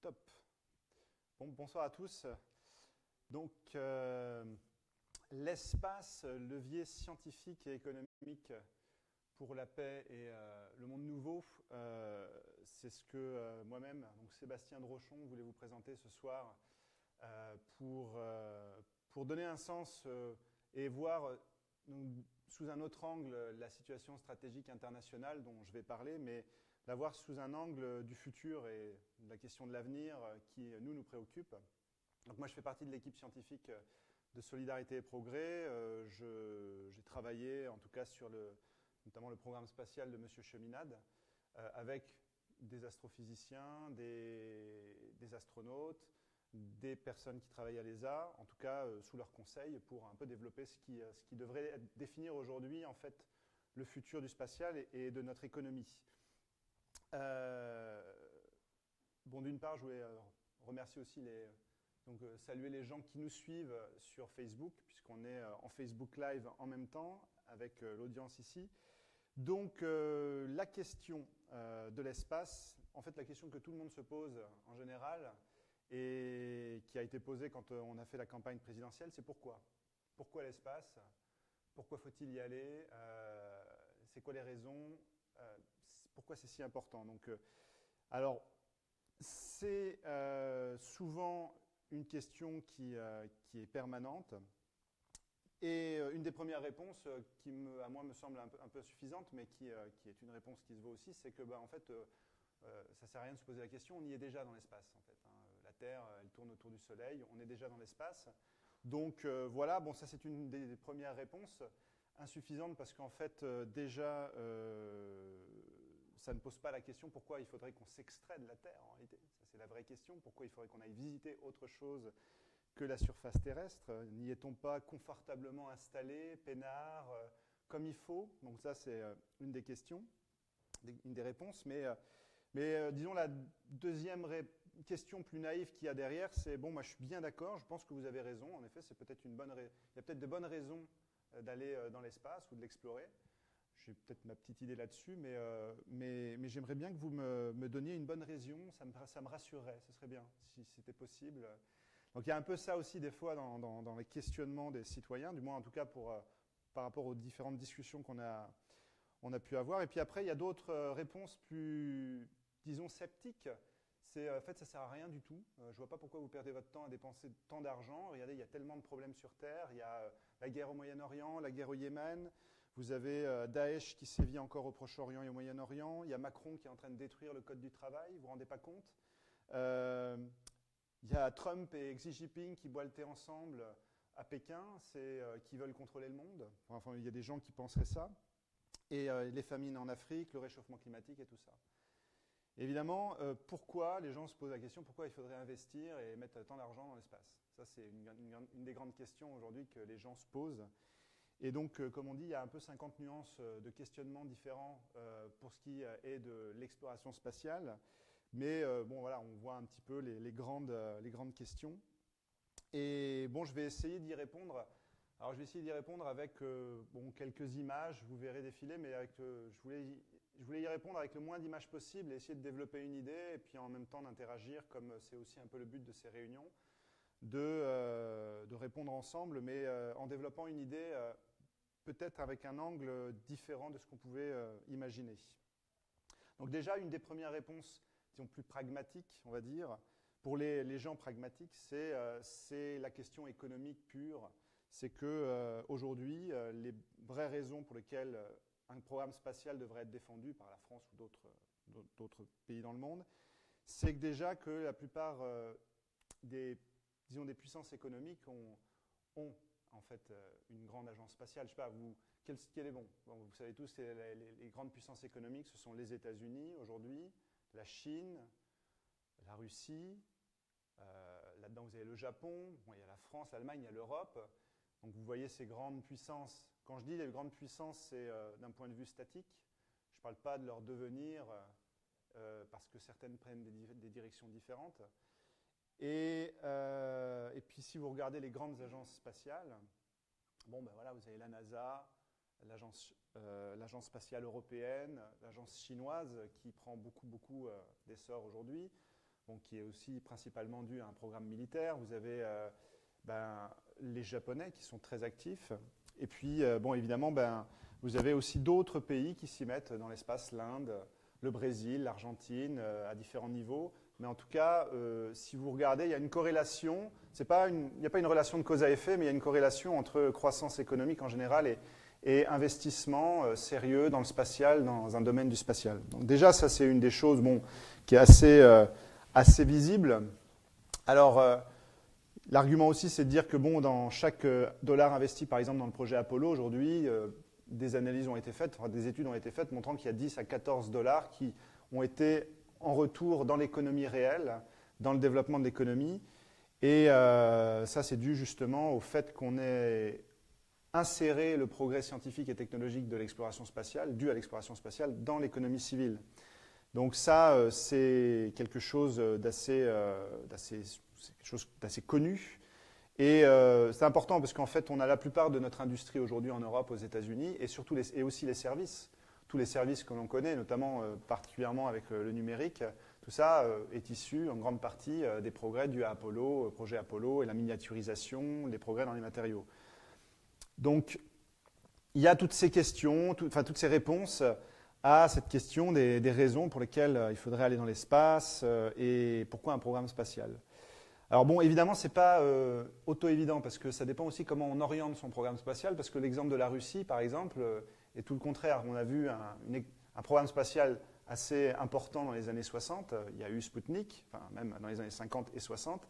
Top. Bon, bonsoir à tous. Donc, l'espace, levier scientifique et économique pour la paix et le monde nouveau, c'est ce que moi-même, donc Sébastien Drochon, voulait vous présenter ce soir pour donner un sens et voir donc, sous un autre angle la situation stratégique internationale dont je vais parler, mais la voir sous un angle du futur et de la question de l'avenir qui nous préoccupe. Donc moi, je fais partie de l'équipe scientifique de Solidarité et Progrès. J'ai travaillé, en tout cas, sur notamment le programme spatial de M. Cheminade, avec des astrophysiciens, des astronautes, des personnes qui travaillent à l'ESA, en tout cas sous leur conseil, pour un peu développer ce qui devrait définir aujourd'hui, en fait, le futur du spatial et de notre économie. Bon, d'une part, je voulais remercier aussi saluer les gens qui nous suivent sur Facebook, puisqu'on est en Facebook Live en même temps, avec l'audience ici. Donc, la question de l'espace, en fait, la question que tout le monde se pose en général, et qui a été posée quand on a fait la campagne présidentielle, c'est pourquoi ? Pourquoi l'espace ? Pourquoi faut-il y aller ? C'est quoi les raisons ? Pourquoi c'est si important ? Donc, alors, c'est souvent une question qui est permanente. Et une des premières réponses qui, à moi, me semble un peu suffisante, mais qui est une réponse qui se vaut aussi, c'est que, en fait, ça ne sert à rien de se poser la question, on y est déjà dans l'espace, en fait. Hein. La Terre, elle tourne autour du Soleil, on est déjà dans l'espace. Donc, voilà, bon, ça, c'est une des premières réponses. Insuffisante parce qu'en fait, déjà, ça ne pose pas la question pourquoi il faudrait qu'on s'extrait de la Terre, en réalité. Ça, c'est la vraie question. Pourquoi il faudrait qu'on aille visiter autre chose que la surface terrestre ? N'y est-on pas confortablement installé, peinard, comme il faut ? Donc ça, c'est une des questions, une des réponses. Mais disons, la deuxième question plus naïve qu'il y a derrière, c'est, bon, moi je suis bien d'accord, je pense que vous avez raison. En effet, c'est peut-être il y a peut-être de bonnes raisons d'aller dans l'espace ou de l'explorer. J'ai peut-être ma petite idée là-dessus, mais j'aimerais bien que vous me donniez une bonne raison, ça me rassurerait, ce serait bien, si c'était possible. Donc il y a un peu ça aussi des fois dans les questionnements des citoyens, du moins en tout cas par rapport aux différentes discussions qu'on a pu avoir. Et puis après, il y a d'autres réponses plus, disons, sceptiques. C'est, en fait, ça ne sert à rien du tout. Je ne vois pas pourquoi vous perdez votre temps à dépenser tant d'argent. Regardez, il y a tellement de problèmes sur Terre. Il y a la guerre au Moyen-Orient, la guerre au Yémen. Vous avez Daesh qui sévit encore au Proche-Orient et au Moyen-Orient. Il y a Macron qui est en train de détruire le code du travail. Vous ne vous rendez pas compte ? Il y a Trump et Xi Jinping qui boivent le thé ensemble à Pékin, qui veulent contrôler le monde. Enfin, il y a des gens qui penseraient ça. Et les famines en Afrique, le réchauffement climatique et tout ça. Évidemment, pourquoi les gens se posent la question, pourquoi il faudrait investir et mettre tant d'argent dans l'espace ? Ça, c'est une des grandes questions aujourd'hui que les gens se posent. Et donc, comme on dit, il y a un peu 50 nuances de questionnements différents pour ce qui est de l'exploration spatiale. Mais bon, voilà, on voit un petit peu les grandes questions. Et bon, je vais essayer d'y répondre. Alors, je vais essayer d'y répondre avec quelques images, vous verrez défiler, mais je voulais y répondre avec le moins d'images possible et essayer de développer une idée et puis en même temps d'interagir, comme c'est aussi un peu le but de ces réunions, de répondre ensemble, mais en développant une idée peut-être avec un angle différent de ce qu'on pouvait imaginer. Donc déjà, une des premières réponses, disons plus pragmatiques, on va dire, pour les gens pragmatiques, c'est la question économique pure. C'est que aujourd'hui, les vraies raisons pour lesquelles un programme spatial devrait être défendu par la France ou d'autres pays dans le monde, c'est que déjà que la plupart des puissances économiques ont en fait une grande agence spatiale. Je ne sais pas, quel est bon, vous savez tous, les grandes puissances économiques, ce sont les États-Unis aujourd'hui, la Chine, la Russie. Là-dedans, vous avez le Japon, bon, il y a la France, l'Allemagne, il y a l'Europe. Donc vous voyez ces grandes puissances. Quand je dis les grandes puissances, c'est d'un point de vue statique. Je ne parle pas de leur devenir parce que certaines prennent des directions différentes. Et puis si vous regardez les grandes agences spatiales, bon ben voilà, vous avez la NASA, l'agence spatiale européenne, l'agence chinoise qui prend beaucoup d'essor aujourd'hui. bon, qui est aussi principalement dû à un programme militaire. Vous avez les Japonais qui sont très actifs. Et puis, bon, évidemment, vous avez aussi d'autres pays qui s'y mettent dans l'espace, l'Inde, le Brésil, l'Argentine, à différents niveaux. Mais en tout cas, si vous regardez, il y a une corrélation. Il n'y a pas une relation de cause à effet, mais il y a une corrélation entre croissance économique en général et investissement sérieux dans le spatial, dans un domaine du spatial. Donc déjà, ça c'est une des choses qui est assez visible. Alors, l'argument aussi, c'est de dire que dans chaque dollar investi, par exemple, dans le projet Apollo, aujourd'hui, des analyses ont été faites, des études ont été faites montrant qu'il y a 10 à 14 dollars qui ont été en retour dans l'économie réelle, dans le développement de l'économie. Et ça, c'est dû justement au fait qu'on ait inséré le progrès scientifique et technologique de l'exploration spatiale, dû à l'exploration spatiale, dans l'économie civile. Donc ça, c'est quelque chose d'assez connu. Et c'est important parce qu'en fait, on a la plupart de notre industrie aujourd'hui en Europe, aux États-Unis, et aussi les services. Tous les services que l'on connaît, notamment particulièrement avec le numérique, tout ça est issu en grande partie des progrès dus à Apollo, au projet Apollo et la miniaturisation, les progrès dans les matériaux. Donc, il y a toutes ces questions, toutes ces réponses à cette question des raisons pour lesquelles il faudrait aller dans l'espace et pourquoi un programme spatial. Alors bon, évidemment, ce n'est pas auto-évident parce que ça dépend aussi comment on oriente son programme spatial, parce que l'exemple de la Russie, par exemple, est tout le contraire. On a vu un programme spatial assez important dans les années 60. Il y a eu Sputnik, enfin, même dans les années 50 et 60,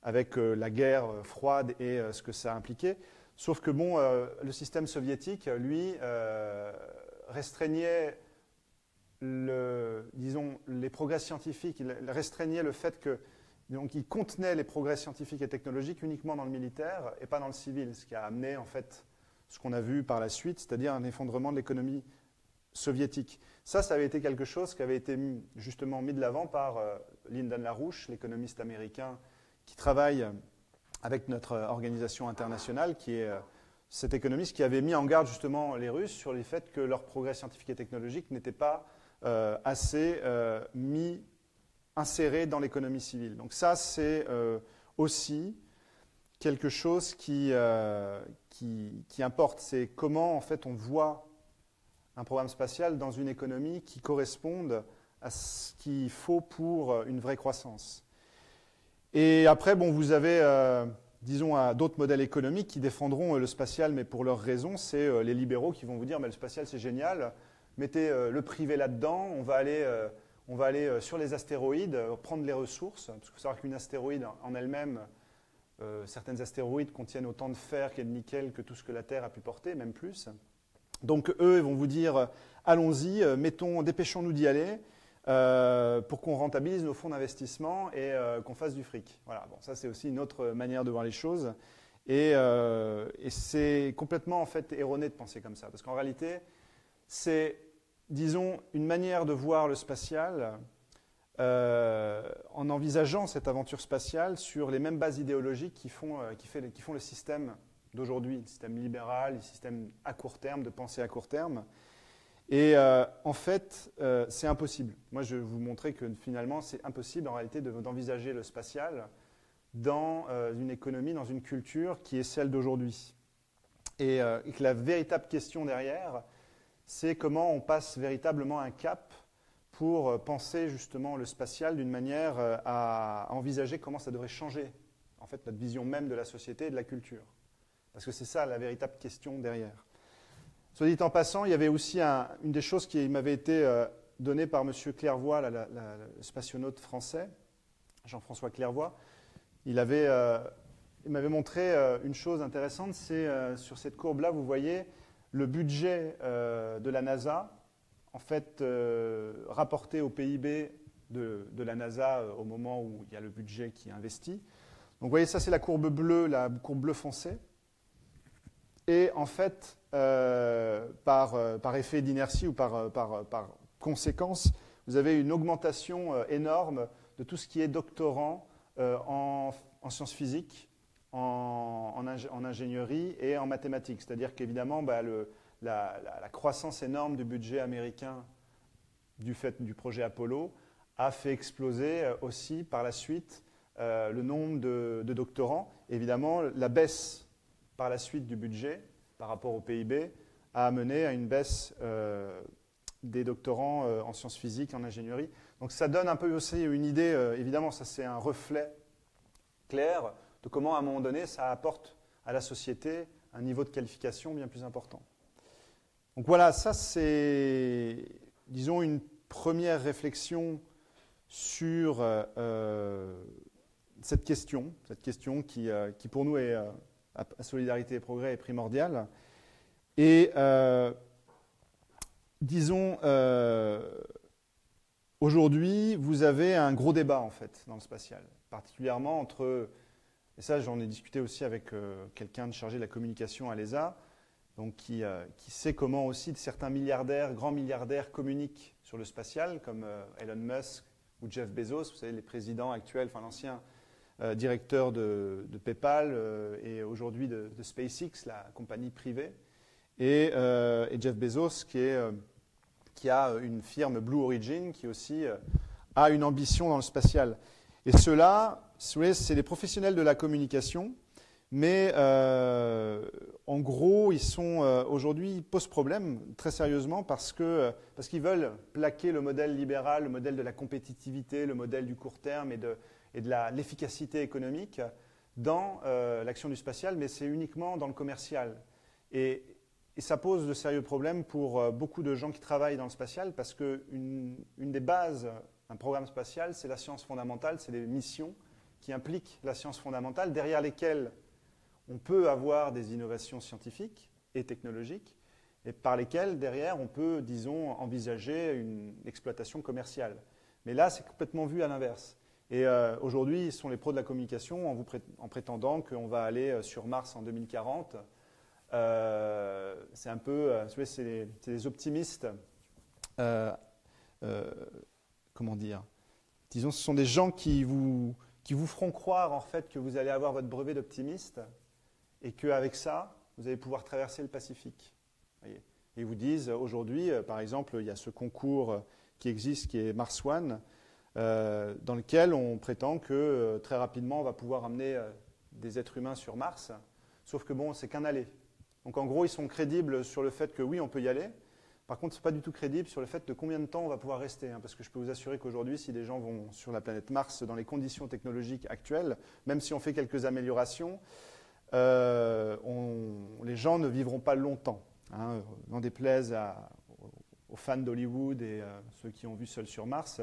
avec la guerre froide et ce que ça impliquait. Sauf que le système soviétique, lui, restreignait les progrès scientifiques, il restreignait le fait que donc, il contenait les progrès scientifiques et technologiques uniquement dans le militaire et pas dans le civil, ce qui a amené en fait ce qu'on a vu par la suite, c'est-à-dire un effondrement de l'économie soviétique. Ça avait été quelque chose qui avait été justement mis de l'avant par Lyndon LaRouche, l'économiste américain qui travaille avec notre organisation internationale, qui est cet économiste qui avait mis en garde justement les Russes sur le fait que leurs progrès scientifiques et technologiques n'étaient pas assez insérés dans l'économie civile. Donc ça, c'est aussi quelque chose qui importe. C'est comment, en fait, on voit un programme spatial dans une économie qui corresponde à ce qu'il faut pour une vraie croissance. Et après, vous avez, disons, d'autres modèles économiques qui défendront le spatial, mais pour leurs raisons, c'est les libéraux qui vont vous dire, mais le spatial, c'est génial, mettez le privé là-dedans, on va aller sur les astéroïdes, prendre les ressources, parce qu'il faut savoir qu'une astéroïde en elle-même, certaines astéroïdes contiennent autant de fer et de nickel que tout ce que la Terre a pu porter, même plus. Donc eux, ils vont vous dire, allons-y, dépêchons-nous d'y aller, pour qu'on rentabilise nos fonds d'investissement et qu'on fasse du fric. Voilà, bon, ça c'est aussi une autre manière de voir les choses. Et c'est complètement en fait erroné de penser comme ça, parce qu'en réalité, c'est, disons, une manière de voir le spatial en envisageant cette aventure spatiale sur les mêmes bases idéologiques qui font le système d'aujourd'hui, le système libéral, le système à court terme, de pensée à court terme. Et en fait, c'est impossible. Moi, je vais vous montrer que finalement, c'est impossible en réalité d'envisager le spatial dans une économie, dans une culture qui est celle d'aujourd'hui. Et que la véritable question derrière, c'est comment on passe véritablement un cap pour penser justement le spatial d'une manière à envisager comment ça devrait changer, en fait, notre vision même de la société et de la culture. Parce que c'est ça la véritable question derrière. Soit dit en passant, il y avait aussi une des choses qui m'avait été donnée par M. Clairvoy, le spationaute français, Jean-François Clairvoy. Il m'avait montré une chose intéressante, c'est sur cette courbe-là, vous voyez le budget de la NASA, en fait rapporté au PIB de la NASA au moment où il y a le budget qui est investi. Donc vous voyez, ça c'est la courbe bleue foncé. Et en fait, par effet d'inertie ou par conséquence, vous avez une augmentation énorme de tout ce qui est doctorant en sciences physiques, en ingénierie et en mathématiques. C'est-à-dire qu'évidemment, la croissance énorme du budget américain du fait du projet Apollo a fait exploser aussi par la suite le nombre de doctorants. Évidemment, la baisse par la suite du budget par rapport au PIB a amené à une baisse des doctorants en sciences physiques, en ingénierie. Donc ça donne un peu aussi une idée, évidemment, ça c'est un reflet clair de comment à un moment donné ça apporte à la société un niveau de qualification bien plus important. Donc voilà, ça c'est, disons, une première réflexion sur cette question qui pour nous est, à Solidarité et Progrès, est primordiale. Et disons, aujourd'hui, vous avez un gros débat en fait dans le spatial, particulièrement entre, et ça j'en ai discuté aussi avec quelqu'un de chargé de la communication à l'ESA, donc qui sait comment aussi certains milliardaires, grands milliardaires communiquent sur le spatial, comme Elon Musk ou Jeff Bezos, vous savez, les présidents actuels, enfin l'ancien directeur de PayPal et aujourd'hui de SpaceX, la compagnie privée, et Jeff Bezos qui a une firme Blue Origin qui aussi a une ambition dans le spatial. Et ceux-là, c'est des professionnels de la communication, mais en gros, ils sont aujourd'hui, ils posent problème très sérieusement parce qu'ils veulent plaquer le modèle libéral, le modèle de la compétitivité, le modèle du court terme et de l'efficacité économique dans l'action du spatial, mais c'est uniquement dans le commercial. Et ça pose de sérieux problèmes pour beaucoup de gens qui travaillent dans le spatial parce qu'une des bases d'un programme spatial, c'est la science fondamentale, c'est les missions qui impliquent la science fondamentale, derrière lesquelles on peut avoir des innovations scientifiques et technologiques, et par lesquelles, derrière, on peut, disons, envisager une exploitation commerciale. Mais là, c'est complètement vu à l'inverse. Et aujourd'hui, ils sont les pros de la communication en prétendant qu'on va aller sur Mars en 2040. C'est un peu, c'est les optimistes, comment dire, disons, ce sont des gens qui vous feront croire en fait que vous allez avoir votre brevet d'optimiste et qu'avec ça, vous allez pouvoir traverser le Pacifique. Voyez. Et ils vous disent, aujourd'hui, par exemple, il y a ce concours qui existe, qui est Mars One, dans lequel on prétend que très rapidement, on va pouvoir amener des êtres humains sur Mars, sauf que bon, c'est qu'un aller. Donc en gros, ils sont crédibles sur le fait que oui, on peut y aller. Par contre, ce n'est pas du tout crédible sur le fait de combien de temps on va pouvoir rester. Parce que je peux vous assurer qu'aujourd'hui, si des gens vont sur la planète Mars dans les conditions technologiques actuelles, même si on fait quelques améliorations, les gens ne vivront pas longtemps. N'en déplaise aux fans d'Hollywood et ceux qui ont vu Seul sur Mars,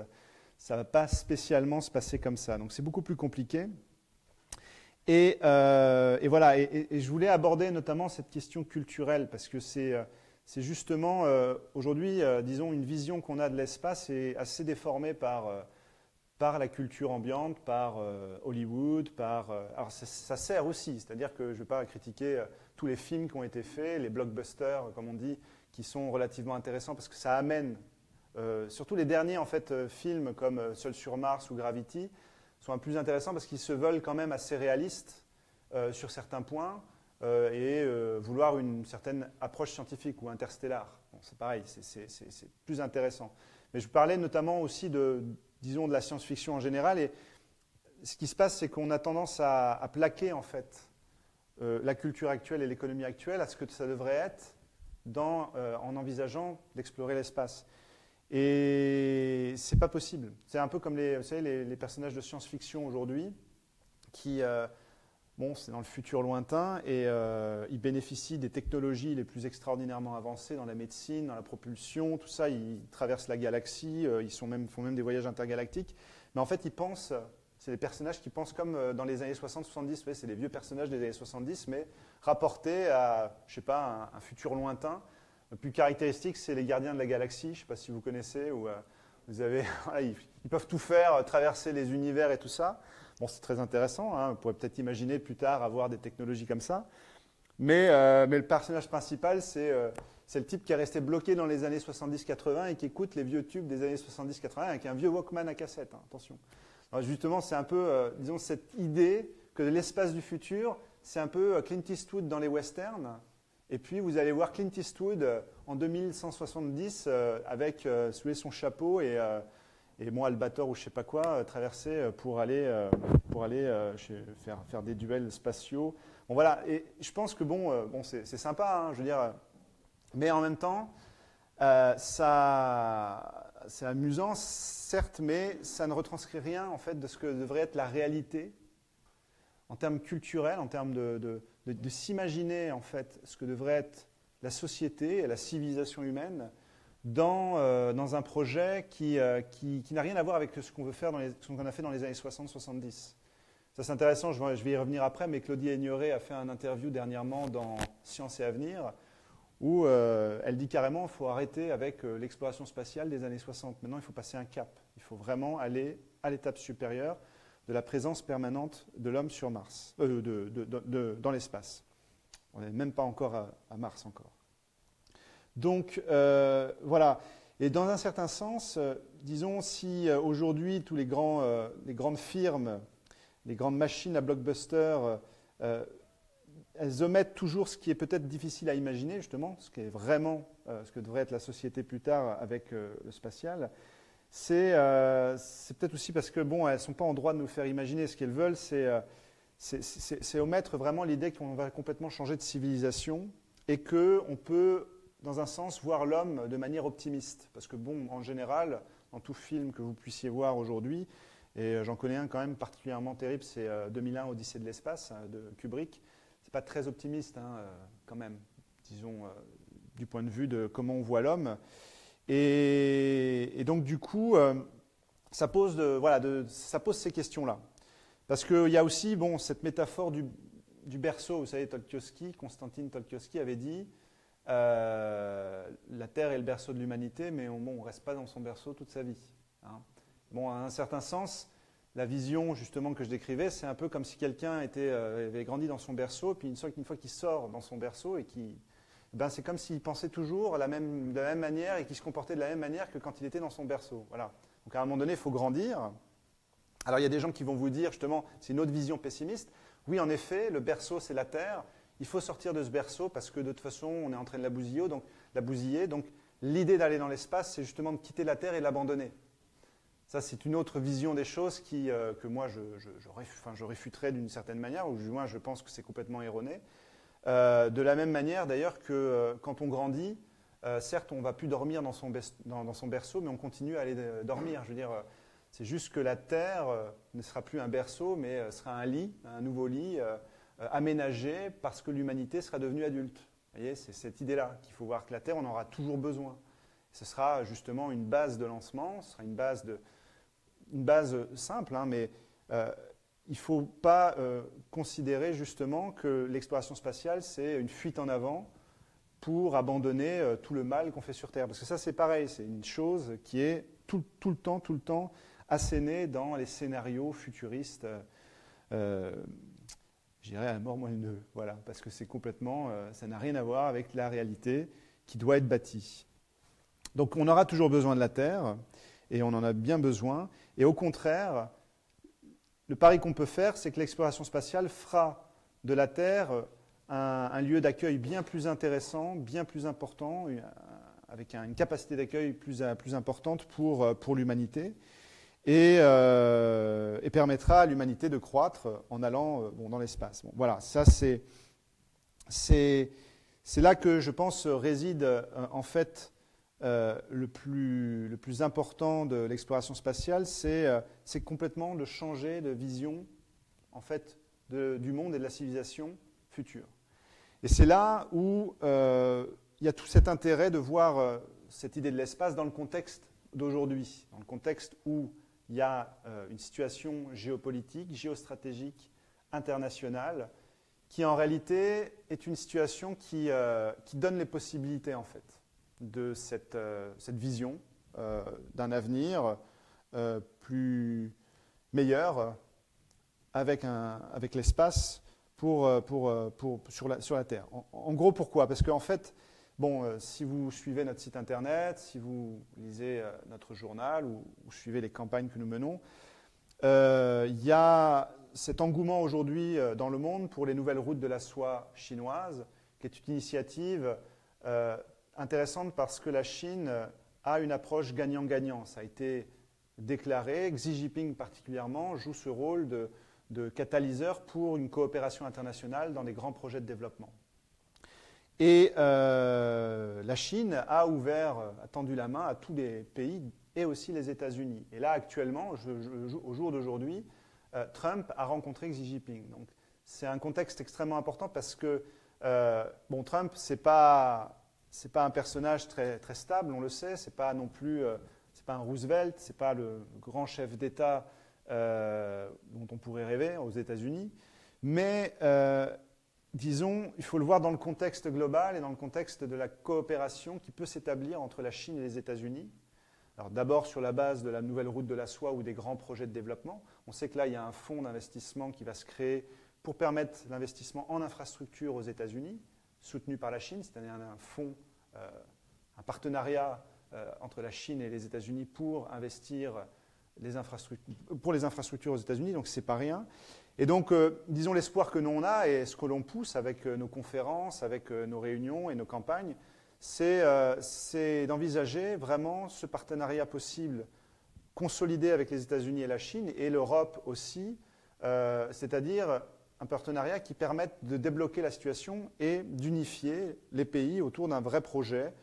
ça ne va pas spécialement se passer comme ça. Donc c'est beaucoup plus compliqué. Et voilà, et je voulais aborder notamment cette question culturelle, parce que c'est justement, aujourd'hui, disons, une vision qu'on a de l'espace est assez déformée par la culture ambiante, par Hollywood, alors ça sert aussi, c'est-à-dire que je ne vais pas critiquer tous les films qui ont été faits, les blockbusters, comme on dit, qui sont relativement intéressants, parce que ça amène, surtout les derniers, en fait, films comme Seul sur Mars ou Gravity, sont plus intéressants parce qu'ils se veulent quand même assez réalistes sur certains points et vouloir une certaine approche scientifique ou interstellaire. Bon, c'est pareil, c'est plus intéressant. Mais je parlais notamment aussi disons, de la science-fiction en général. Et ce qui se passe, c'est qu'on a tendance à plaquer en fait la culture actuelle et l'économie actuelle à ce que ça devrait être en envisageant d'explorer l'espace. Et c'est pas possible. C'est un peu comme vous savez, les personnages de science-fiction aujourd'hui qui, bon, c'est dans le futur lointain et ils bénéficient des technologies les plus extraordinairement avancées dans la médecine, dans la propulsion, tout ça. Ils traversent la galaxie, ils font même des voyages intergalactiques. Mais en fait, c'est des personnages qui pensent comme dans les années 60-70. Ouais, c'est les vieux personnages des années 70, mais rapportés à, je sais pas, un futur lointain. Le plus caractéristique, c'est les gardiens de la galaxie. Je ne sais pas si vous connaissez. Où, vous avez, voilà, ils peuvent tout faire, traverser les univers et tout ça. Bon, c'est très intéressant. On pourrait peut-être imaginer plus tard avoir des technologies comme ça. Mais le personnage principal, c'est le type qui est resté bloqué dans les années 70-80 et qui écoute les vieux tubes des années 70-80 avec un vieux Walkman à cassette. Attention. Alors justement, c'est un peu, disons, cette idée que l'espace du futur, c'est un peu Clint Eastwood dans les westerns. Et puis, vous allez voir Clint Eastwood en 2170 avec son chapeau et et moi Albator ou je sais pas quoi, traverser pour aller faire des duels spatiaux. Bon voilà, et je pense que bon c'est sympa, hein, je veux dire, mais en même temps, c'est amusant, certes, mais ça ne retranscrit rien en fait de ce que devrait être la réalité en termes culturels, en termes de s'imaginer en fait ce que devrait être la société et la civilisation humaine dans un projet qui n'a rien à voir avec ce qu'on veut faire, ce qu'on a fait dans les années 60-70. Ça c'est intéressant, je vais y revenir après, mais Claudie Aigneret a fait un interview dernièrement dans Science et Avenir, où elle dit carrément qu'il faut arrêter avec l'exploration spatiale des années 60. Maintenant, il faut passer un cap. Il faut vraiment aller à l'étape supérieure de la présence permanente de l'homme sur Mars, dans l'espace. On n'est même pas encore à Mars encore. Donc, voilà. Et dans un certain sens, disons, si aujourd'hui, tous les grandes firmes, les grandes machines à blockbuster, elles omettent toujours ce qui est peut-être difficile à imaginer, justement, ce qui est vraiment ce que devrait être la société plus tard avec le spatial. C'est peut-être aussi parce que, bon, elles ne sont pas en droit de nous faire imaginer. Ce qu'elles veulent, c'est omettre vraiment l'idée qu'on va complètement changer de civilisation et qu'on peut, dans un sens, voir l'homme de manière optimiste. Parce que, bon, en général, dans tout film que vous puissiez voir aujourd'hui, et j'en connais un quand même particulièrement terrible, c'est 2001, Odyssée de l'espace, de Kubrick. C'est pas très optimiste, hein, quand même, disons, du point de vue de comment on voit l'homme. Et donc, du coup, ça pose ces questions-là. Parce qu'il y a aussi, bon, cette métaphore du berceau. Vous savez, Konstantin Tolkowski avait dit la Terre est le berceau de l'humanité, mais on ne reste pas dans son berceau toute sa vie. Hein. Bon, à un certain sens, la vision justement que je décrivais, c'est un peu comme si quelqu'un avait grandi dans son berceau, puis une fois qu'il sort dans son berceau, c'est comme s'il pensait toujours de la même manière et qu'il se comportait de la même manière que quand il était dans son berceau. Voilà. Donc à un moment donné, il faut grandir. Alors il y a des gens qui vont vous dire justement, c'est une autre vision pessimiste. Oui, en effet, le berceau, c'est la Terre. Il faut sortir de ce berceau parce que de toute façon, on est en train de la bousiller. Donc l'idée d'aller dans l'espace, c'est justement de quitter la Terre et de l'abandonner. Ça, c'est une autre vision des choses que moi, je réfuterais d'une certaine manière, ou du moins, je pense que c'est complètement erroné. De la même manière, d'ailleurs, que quand on grandit, certes, on ne va plus dormir dans son berceau, mais on continue à aller dormir. Je veux dire, c'est juste que la Terre ne sera plus un berceau, mais sera un lit, un nouveau lit, aménagé parce que l'humanité sera devenue adulte. Vous voyez, c'est cette idée-là qu'il faut voir que la Terre, on en aura toujours besoin. Ce sera justement une base de lancement, ce sera une base simple, hein, mais il ne faut pas considérer justement que l'exploration spatiale, c'est une fuite en avant pour abandonner tout le mal qu'on fait sur Terre. Parce que ça, c'est pareil, c'est une chose qui est tout le temps assénée dans les scénarios futuristes, je dirais à la mort moins le nœud, voilà, parce que c'est complètement, ça n'a rien à voir avec la réalité qui doit être bâtie. Donc on aura toujours besoin de la Terre, et on en a bien besoin, et au contraire, le pari qu'on peut faire, c'est que l'exploration spatiale fera de la Terre un lieu d'accueil bien plus intéressant, bien plus important, avec une capacité d'accueil plus importante pour l'humanité, et permettra à l'humanité de croître en allant dans l'espace. Bon, voilà, ça c'est là que je pense réside en fait le plus important de l'exploration spatiale, c'est complètement de changer de vision en fait, du monde et de la civilisation future. Et c'est là où il y a tout cet intérêt de voir cette idée de l'espace dans le contexte d'aujourd'hui, dans le contexte où il y a une situation géopolitique, géostratégique, internationale, qui en réalité est une situation qui donne les possibilités en fait de cette vision d'un avenir plus meilleur avec l'espace sur la Terre. En gros, pourquoi? Parce qu'en fait, bon, si vous suivez notre site internet, si vous lisez notre journal ou suivez les campagnes que nous menons, il y a cet engouement aujourd'hui dans le monde pour les nouvelles routes de la soie chinoises, qui est une initiative intéressante parce que la Chine a une approche gagnant-gagnant. Ça a été déclaré. Xi Jinping particulièrement joue ce rôle de catalyseur pour une coopération internationale dans des grands projets de développement. Et la Chine a tendu la main à tous les pays et aussi les États-Unis. Et là, actuellement, au jour d'aujourd'hui, Trump a rencontré Xi Jinping. Donc, c'est un contexte extrêmement important parce que Trump, c'est pas un personnage très, très stable, on le sait. C'est pas non plus, c'est pas un Roosevelt, c'est pas le grand chef d'État dont on pourrait rêver aux États-Unis. Mais disons, il faut le voir dans le contexte global et dans le contexte de la coopération qui peut s'établir entre la Chine et les États-Unis. Alors d'abord sur la base de la nouvelle route de la soie ou des grands projets de développement. On sait que là, il y a un fonds d'investissement qui va se créer pour permettre l'investissement en infrastructures aux États-Unis, soutenu par la Chine, c'est-à-dire un fonds, un partenariat entre la Chine et les États-Unis pour investir les infrastructures aux États-Unis, donc ce n'est pas rien. Et donc, disons, l'espoir que nous on a et ce que l'on pousse avec nos conférences, avec nos réunions et nos campagnes, c'est d'envisager vraiment ce partenariat possible consolidé avec les États-Unis et la Chine et l'Europe aussi, c'est-à-dire un partenariat qui permette de débloquer la situation et d'unifier les pays autour d'un vrai projet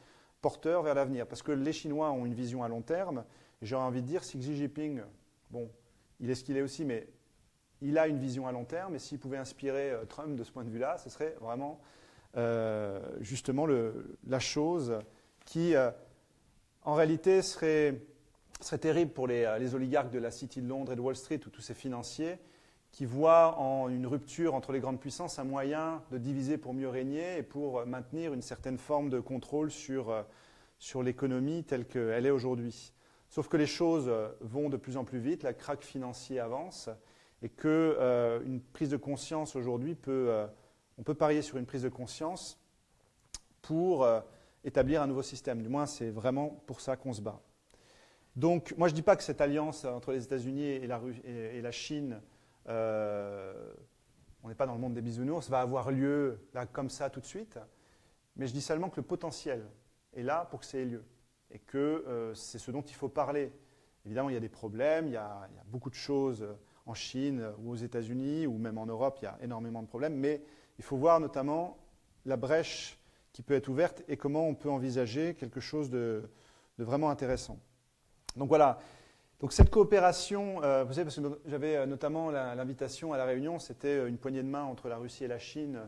porteur vers l'avenir. Parce que les Chinois ont une vision à long terme. Et j'aurais envie de dire, si Xi Jinping, bon, il est ce qu'il est aussi, mais il a une vision à long terme. Et s'il pouvait inspirer Trump de ce point de vue-là, ce serait vraiment justement la chose qui, en réalité, serait terrible pour les oligarques de la City de Londres et de Wall Street ou tous ces financiers qui voient en une rupture entre les grandes puissances un moyen de diviser pour mieux régner et pour maintenir une certaine forme de contrôle sur l'économie telle qu'elle est aujourd'hui. Sauf que les choses vont de plus en plus vite, la craque financier avance et qu'une prise de conscience aujourd'hui on peut parier sur une prise de conscience pour établir un nouveau système. Du moins, c'est vraiment pour ça qu'on se bat. Donc, moi, je ne dis pas que cette alliance entre les États-Unis et la Chine, on n'est pas dans le monde des bisounours, va avoir lieu là comme ça tout de suite, mais je dis seulement que le potentiel est là pour que ça ait lieu et que c'est ce dont il faut parler. Évidemment, il y a des problèmes, il y a beaucoup de choses en Chine ou aux États-Unis ou même en Europe, il y a énormément de problèmes, mais il faut voir notamment la brèche qui peut être ouverte et comment on peut envisager quelque chose de vraiment intéressant. Donc voilà. Donc cette coopération, vous savez, parce que j'avais notamment l'invitation à la réunion, c'était une poignée de main entre la Russie et la Chine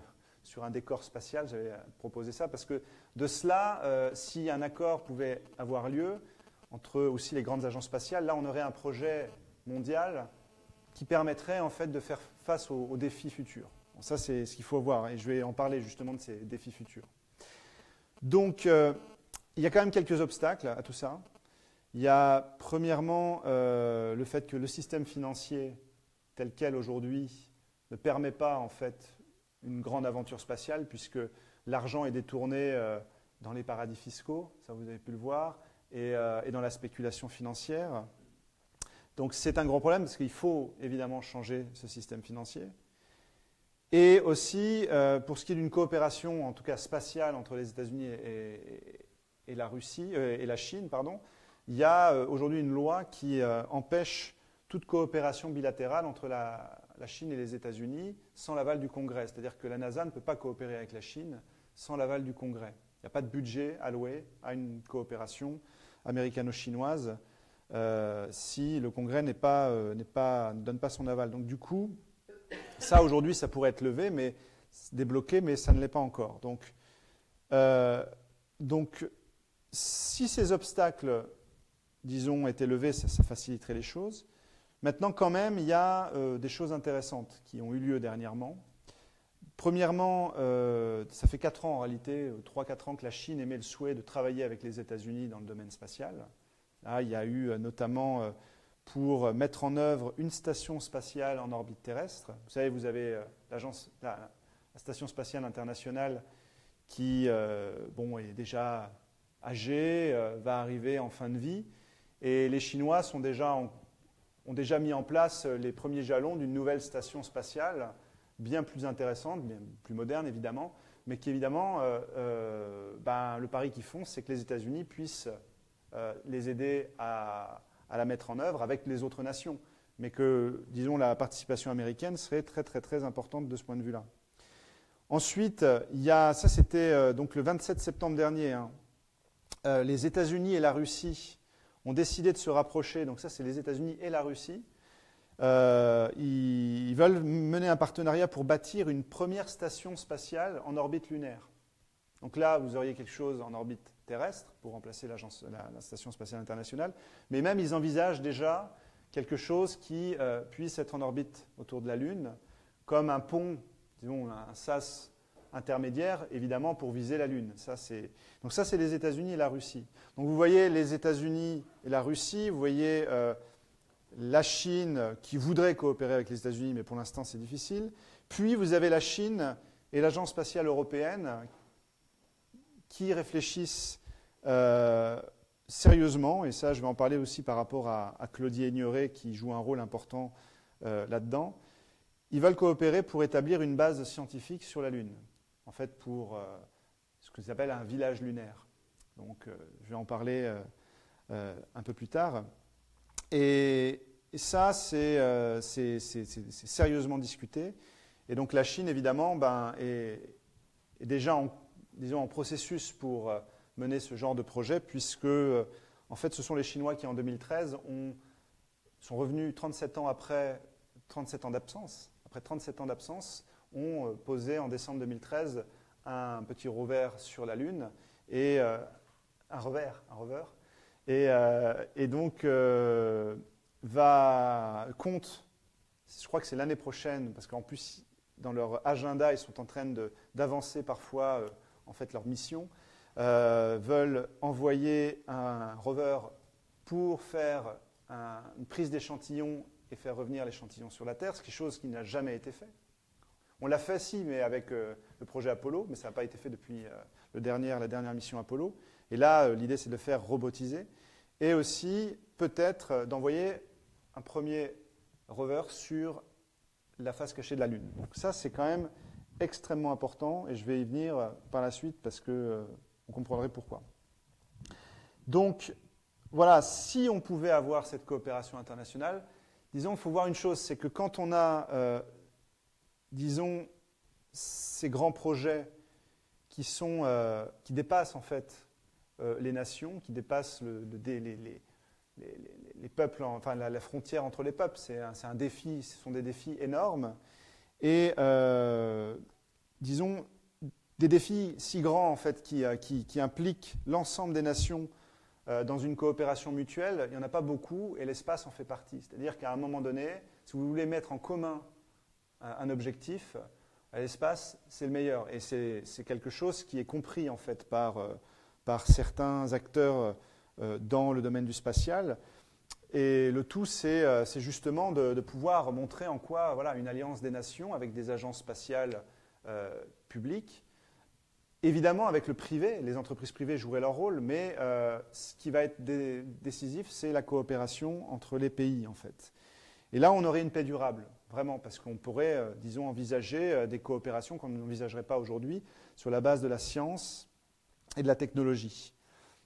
sur un décor spatial. J'avais proposé ça parce que de cela, si un accord pouvait avoir lieu entre aussi les grandes agences spatiales, là on aurait un projet mondial qui permettrait en fait de faire face aux défis futurs. Bon, ça c'est ce qu'il faut voir et je vais en parler justement de ces défis futurs. Donc il y a quand même quelques obstacles à tout ça. Il y a premièrement le fait que le système financier tel quel aujourd'hui ne permet pas en fait une grande aventure spatiale puisque l'argent est détourné dans les paradis fiscaux, ça vous avez pu le voir, et dans la spéculation financière. Donc c'est un grand problème parce qu'il faut évidemment changer ce système financier. Et aussi, pour ce qui est d'une coopération, en tout cas spatiale, entre les États-Unis et la Russie, et la Chine, pardon, il y a aujourd'hui une loi qui empêche toute coopération bilatérale entre la Chine et les États-Unis sans l'aval du Congrès. C'est-à-dire que la NASA ne peut pas coopérer avec la Chine sans l'aval du Congrès. Il n'y a pas de budget alloué à une coopération américano-chinoise si le Congrès ne donne pas son aval. Donc du coup, ça aujourd'hui, ça pourrait être levé, mais débloqué, mais ça ne l'est pas encore. Donc si ces obstacles, disons, étaient levés, ça faciliterait les choses. Maintenant, quand même, il y a des choses intéressantes qui ont eu lieu dernièrement. Premièrement, ça fait 4 ans en réalité, 3-4 ans que la Chine émet le souhait de travailler avec les États-Unis dans le domaine spatial. Là, il y a eu notamment pour mettre en œuvre une station spatiale en orbite terrestre. Vous savez, vous avez la Station spatiale internationale qui est déjà âgée, va arriver en fin de vie. Et les Chinois ont déjà mis en place les premiers jalons d'une nouvelle station spatiale, bien plus intéressante, bien plus moderne évidemment, mais qui évidemment, le pari qu'ils font, c'est que les États-Unis puissent les aider à à la mettre en œuvre avec les autres nations, mais que, disons, la participation américaine serait très, très, très importante de ce point de vue-là. Ensuite, ça c'était donc le 27 septembre dernier, hein, les États-Unis et la Russie ont décidé de se rapprocher, donc ça c'est les États-Unis et la Russie. Ils veulent mener un partenariat pour bâtir une première station spatiale en orbite lunaire. Donc là, vous auriez quelque chose en orbite terrestre pour remplacer la Station spatiale internationale, mais même ils envisagent déjà quelque chose qui puisse être en orbite autour de la Lune, comme un pont, disons un sas intermédiaire, évidemment, pour viser la Lune. Donc ça, c'est les États-Unis et la Russie. Donc vous voyez les États-Unis et la Russie, vous voyez la Chine qui voudrait coopérer avec les États-Unis, mais pour l'instant, c'est difficile. Puis vous avez la Chine et l'Agence spatiale européenne qui réfléchissent sérieusement, et ça je vais en parler aussi par rapport à Claudie Ignoré qui joue un rôle important là-dedans. Ils veulent coopérer pour établir une base scientifique sur la Lune, en fait pour ce que s'appelle un village lunaire. Donc je vais en parler un peu plus tard. Et ça, c'est sérieusement discuté. Et donc la Chine, évidemment, est déjà en processus pour mener ce genre de projet, puisque, en fait, ce sont les Chinois qui, en 2013, sont revenus 37 ans après 37 ans d'absence. Après 37 ans d'absence, ont posé en décembre 2013 un petit rover sur la Lune, et un rover, et donc compte, je crois que c'est l'année prochaine, parce qu'en plus, dans leur agenda, ils sont en train d'avancer parfois en fait leur mission, veulent envoyer un rover pour faire une prise d'échantillons et faire revenir l'échantillon sur la Terre, ce qui est chose qui n'a jamais été fait. On l'a fait, si, mais avec le projet Apollo, mais ça n'a pas été fait depuis la dernière mission Apollo. Et là, l'idée, c'est de le faire robotiser. Et aussi, peut-être, d'envoyer un premier rover sur la face cachée de la Lune. Donc ça, c'est quand même extrêmement important, et je vais y venir par la suite, parce que vous comprendrez pourquoi. Donc, voilà, si on pouvait avoir cette coopération internationale, disons, il faut voir une chose, c'est que quand on a, disons, ces grands projets qui dépassent en fait les nations, qui dépassent les peuples, enfin la frontière entre les peuples, c'est un défi, ce sont des défis énormes, et disons, des défis si grands en fait qui impliquent l'ensemble des nations dans une coopération mutuelle, il n'y en a pas beaucoup, et l'espace en fait partie. C'est-à-dire qu'à un moment donné, si vous voulez mettre en commun un objectif, l'espace, c'est le meilleur. Et c'est quelque chose qui est compris en fait par certains acteurs dans le domaine du spatial. Et le tout, c'est justement de pouvoir montrer en quoi voilà, une alliance des nations avec des agences spatiales publiques, évidemment, avec le privé, les entreprises privées joueraient leur rôle, mais ce qui va être décisif, c'est la coopération entre les pays, en fait. Et là, on aurait une paix durable, vraiment, parce qu'on pourrait, disons, envisager des coopérations qu'on n'envisagerait pas aujourd'hui sur la base de la science et de la technologie.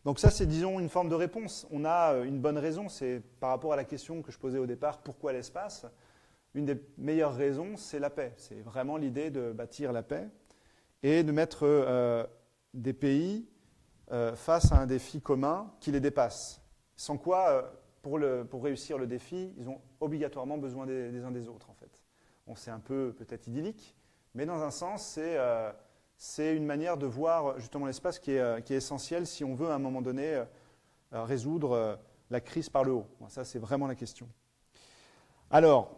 Donc ça, c'est, disons, une forme de réponse. On a une bonne raison, c'est par rapport à la question que je posais au départ, pourquoi l'espace ? Une des meilleures raisons, c'est la paix. C'est vraiment l'idée de bâtir la paix et de mettre des pays face à un défi commun qui les dépasse. Sans quoi, pour réussir le défi, ils ont obligatoirement besoin des uns des autres, en fait. Bon, c'est un peu peut-être idyllique, mais dans un sens, c'est une manière de voir justement l'espace qui est essentielle si on veut à un moment donné résoudre la crise par le haut. Bon, ça, c'est vraiment la question. Alors,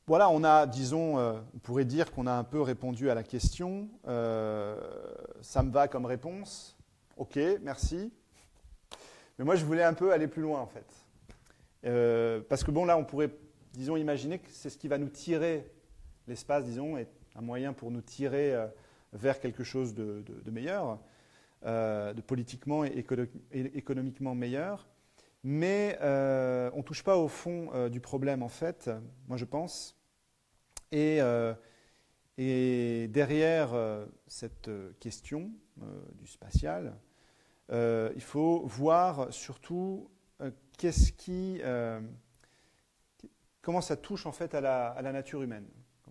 voilà, on a, disons, on pourrait dire qu'on a un peu répondu à la question. Ça me va comme réponse. Ok, merci. Mais moi, je voulais un peu aller plus loin, en fait. Parce que, bon, là, on pourrait, disons, imaginer que c'est ce qui va nous tirer, l'espace, disons, est un moyen pour nous tirer vers quelque chose de meilleur, de politiquement et économiquement meilleur. Mais on ne touche pas au fond du problème, en fait, moi je pense. Et derrière cette question du spatial, il faut voir surtout comment ça touche en fait à la nature humaine.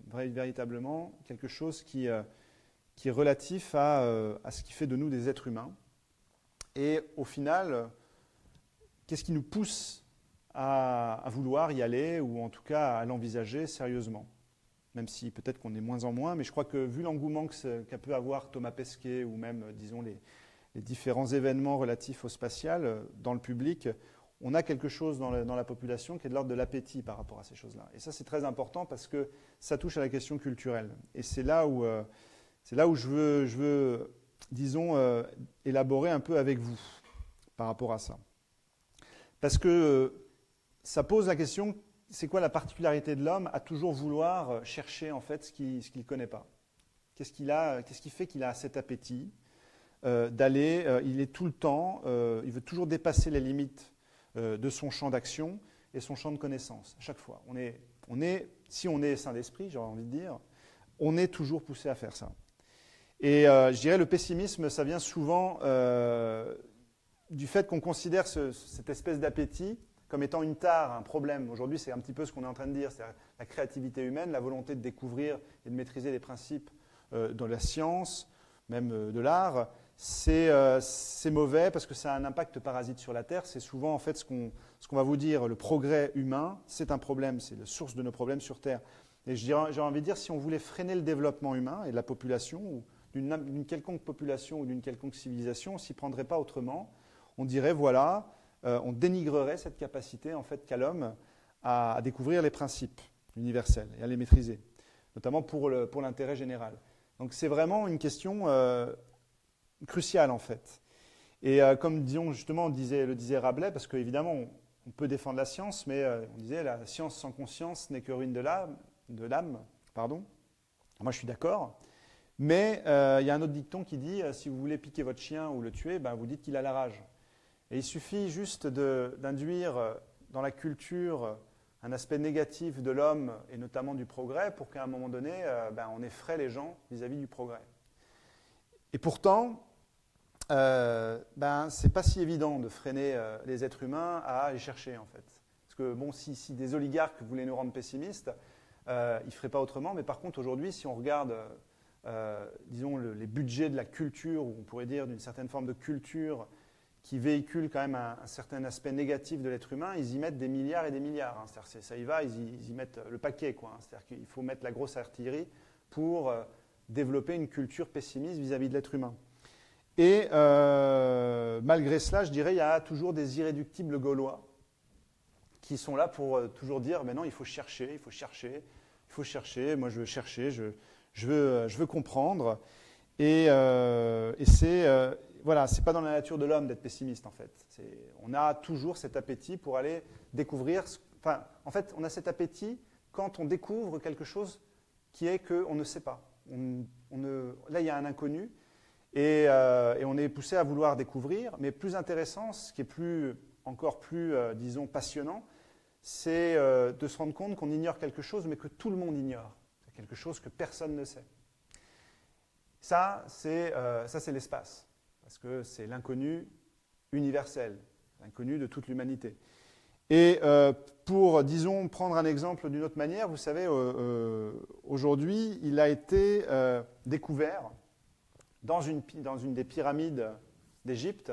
Véritablement quelque chose qui est relatif à ce qui fait de nous des êtres humains. Et au final, qu'est-ce qui nous pousse à vouloir y aller, ou en tout cas à l'envisager sérieusement? Même si peut-être qu'on est moins en moins, mais je crois que vu l'engouement qu'a pu avoir Thomas Pesquet, ou même, disons, les différents événements relatifs au spatial dans le public, on a quelque chose dans la population qui est de l'ordre de l'appétit par rapport à ces choses-là. Et ça, c'est très important parce que ça touche à la question culturelle. Et c'est là où je veux disons, élaborer un peu avec vous par rapport à ça. Parce que ça pose la question, c'est quoi la particularité de l'homme à toujours vouloir chercher en fait ce qu'il ne connaît pas? Qu'est-ce qui fait qu'il a cet appétit d'aller, il est tout le temps, il veut toujours dépasser les limites de son champ d'action et son champ de connaissance, à chaque fois. Si on est sain d'esprit, j'aurais envie de dire, on est toujours poussé à faire ça. Et je dirais le pessimisme, ça vient souvent du fait qu'on considère cette espèce d'appétit comme étant une tare, un problème. Aujourd'hui, c'est un petit peu ce qu'on est en train de dire, c'est la créativité humaine, la volonté de découvrir et de maîtriser les principes de la science, même de l'art. C'est mauvais parce que ça a un impact parasite sur la Terre. C'est souvent en fait ce qu'on va vous dire, le progrès humain, c'est un problème, c'est la source de nos problèmes sur Terre. Et j'ai envie de dire, si on voulait freiner le développement humain et de la population, ou d'une quelconque population ou d'une quelconque civilisation, on ne s'y prendrait pas autrement. On dirait, voilà, on dénigrerait cette capacité en fait qu'a l'homme à découvrir les principes universels et à les maîtriser, notamment pour l'intérêt général. Donc c'est vraiment une question cruciale en fait. Et comme le disait Rabelais, parce qu'évidemment on peut défendre la science, mais on disait la science sans conscience n'est que ruine de l'âme. Moi je suis d'accord. Mais il y a un autre dicton qui dit si vous voulez piquer votre chien ou le tuer, vous dites qu'il a la rage. Et il suffit juste d'induire dans la culture un aspect négatif de l'homme et notamment du progrès pour qu'à un moment donné, on effraie les gens vis-à-vis du progrès. Et pourtant, c'est pas si évident de freiner les êtres humains à les chercher en fait. Parce que bon, si des oligarques voulaient nous rendre pessimistes, ils ne feraient pas autrement. Mais par contre, aujourd'hui, si on regarde disons, les budgets de la culture, ou on pourrait dire d'une certaine forme de culture qui véhicule quand même un certain aspect négatif de l'être humain, ils y mettent des milliards et des milliards. Hein. C'est-à-dire, ça y va, ils y mettent le paquet, quoi. Hein. C'est-à-dire qu'il faut mettre la grosse artillerie pour développer une culture pessimiste vis-à-vis de l'être humain. Et malgré cela, je dirais, il y a toujours des irréductibles gaulois qui sont là pour toujours dire, mais non, il faut chercher, moi je veux chercher, je veux comprendre. Et voilà, c'est pas dans la nature de l'homme d'être pessimiste en fait. On a toujours cet appétit pour aller découvrir. En fait, on a cet appétit quand on découvre quelque chose qui est qu'on ne sait pas. Là, il y a un inconnu et on est poussé à vouloir découvrir. Mais plus intéressant, ce qui est encore plus, disons, passionnant, c'est de se rendre compte qu'on ignore quelque chose, mais que tout le monde ignore. C'est quelque chose que personne ne sait. Ça, c'est l'espace. Parce que c'est l'inconnu universel, l'inconnu de toute l'humanité. Et pour, disons, prendre un exemple d'une autre manière, vous savez, aujourd'hui, il a été découvert dans une des pyramides d'Égypte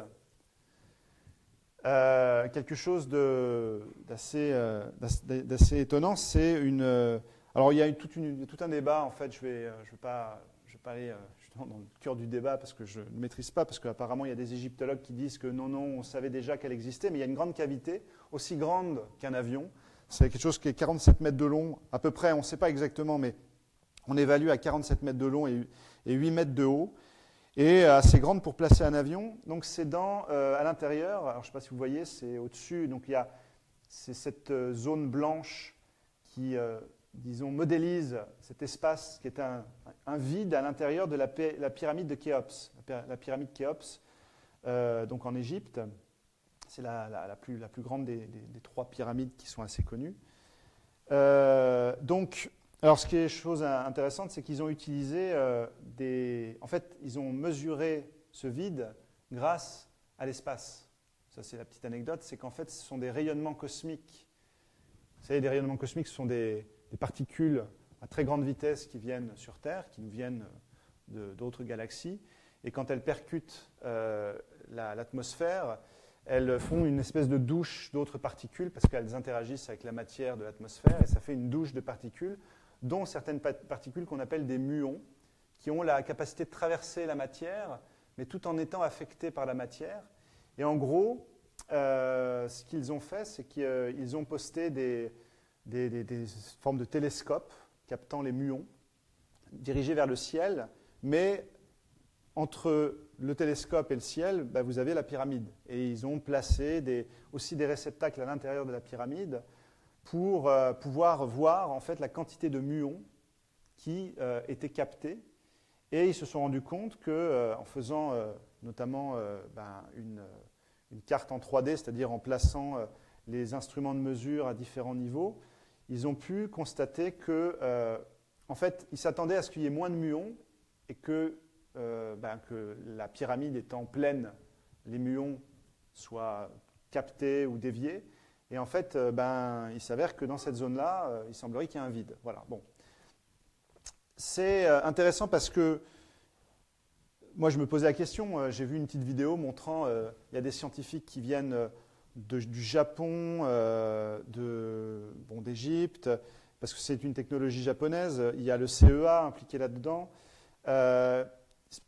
quelque chose d'assez étonnant. C'est alors il y a tout un débat, en fait, je vais pas aller justement dans le cœur du débat parce que je ne maîtrise pas, parce qu'apparemment il y a des égyptologues qui disent que non, on savait déjà qu'elle existait, mais il y a une grande cavité, aussi grande qu'un avion. C'est quelque chose qui est 47 mètres de long, à peu près, on ne sait pas exactement, mais on évalue à 47 mètres de long et 8 mètres de haut, et assez grande pour placer un avion. Donc c'est à l'intérieur, alors je ne sais pas si vous voyez, c'est au-dessus, donc c'est cette zone blanche qui disons, modélise cet espace qui est un vide à l'intérieur de la pyramide de Khéops. La pyramide Khéops, donc en Égypte, c'est la plus grande des 3 pyramides qui sont assez connues. Alors, ce qui est chose intéressante, c'est qu'ils ont utilisé en fait, ils ont mesuré ce vide grâce à l'espace. ça c'est la petite anecdote, c'est qu'en fait ce sont des rayonnements cosmiques. Vous savez, des rayonnements cosmiques, ce sont des particules à très grande vitesse qui viennent sur Terre, qui nous viennent d'autres galaxies, et quand elles percutent l'atmosphère, elles font une espèce de douche d'autres particules parce qu'elles interagissent avec la matière de l'atmosphère et ça fait une douche de particules, dont certaines particules qu'on appelle des muons, qui ont la capacité de traverser la matière, mais tout en étant affectées par la matière. Et en gros, ce qu'ils ont fait, c'est qu'ils ont posté des formes de télescopes captant les muons, dirigés vers le ciel, mais entre le télescope et le ciel, vous avez la pyramide. Et ils ont placé aussi des réceptacles à l'intérieur de la pyramide pour pouvoir voir en fait la quantité de muons qui étaient captés. Et ils se sont rendus compte qu'en faisant notamment une carte en 3D, c'est-à-dire en plaçant les instruments de mesure à différents niveaux, ils ont pu constater que, en fait, ils s'attendaient à ce qu'il y ait moins de muons et que la pyramide étant pleine, les muons soient captés ou déviés. Et en fait, il s'avère que dans cette zone-là, il semblerait qu'il y ait un vide. Voilà. Bon. C'est intéressant parce que moi, je me posais la question. J'ai vu une petite vidéo montrant il y a des scientifiques qui viennent du Japon, d'Égypte, parce que c'est une technologie japonaise. Il y a le CEA impliqué là-dedans.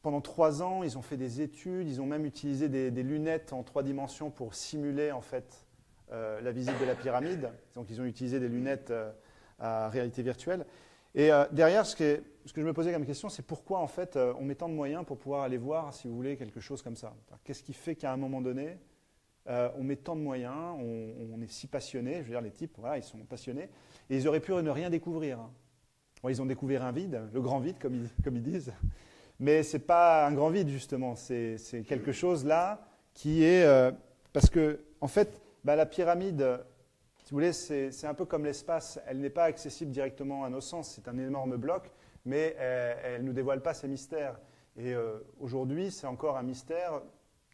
Pendant 3 ans, ils ont fait des études, ils ont même utilisé des lunettes en 3 dimensions pour simuler en fait la visite de la pyramide. Donc ils ont utilisé des lunettes à réalité virtuelle. Et derrière, ce que je me posais comme question, c'est pourquoi en fait on met tant de moyens pour pouvoir aller voir, si vous voulez, quelque chose comme ça. Qu'est-ce qui fait qu'à un moment donné, on met tant de moyens, on est si passionné, je veux dire les types, voilà, ils sont passionnés, et ils auraient pu ne rien découvrir. Bon, ils ont découvert un vide, le grand vide comme ils disent. Mais ce n'est pas un grand vide, justement. C'est quelque chose là qui est... parce que, en fait, la pyramide, si vous voulez, c'est un peu comme l'espace. Elle n'est pas accessible directement à nos sens. C'est un énorme bloc, mais elle ne nous dévoile pas ses mystères. Et aujourd'hui, c'est encore un mystère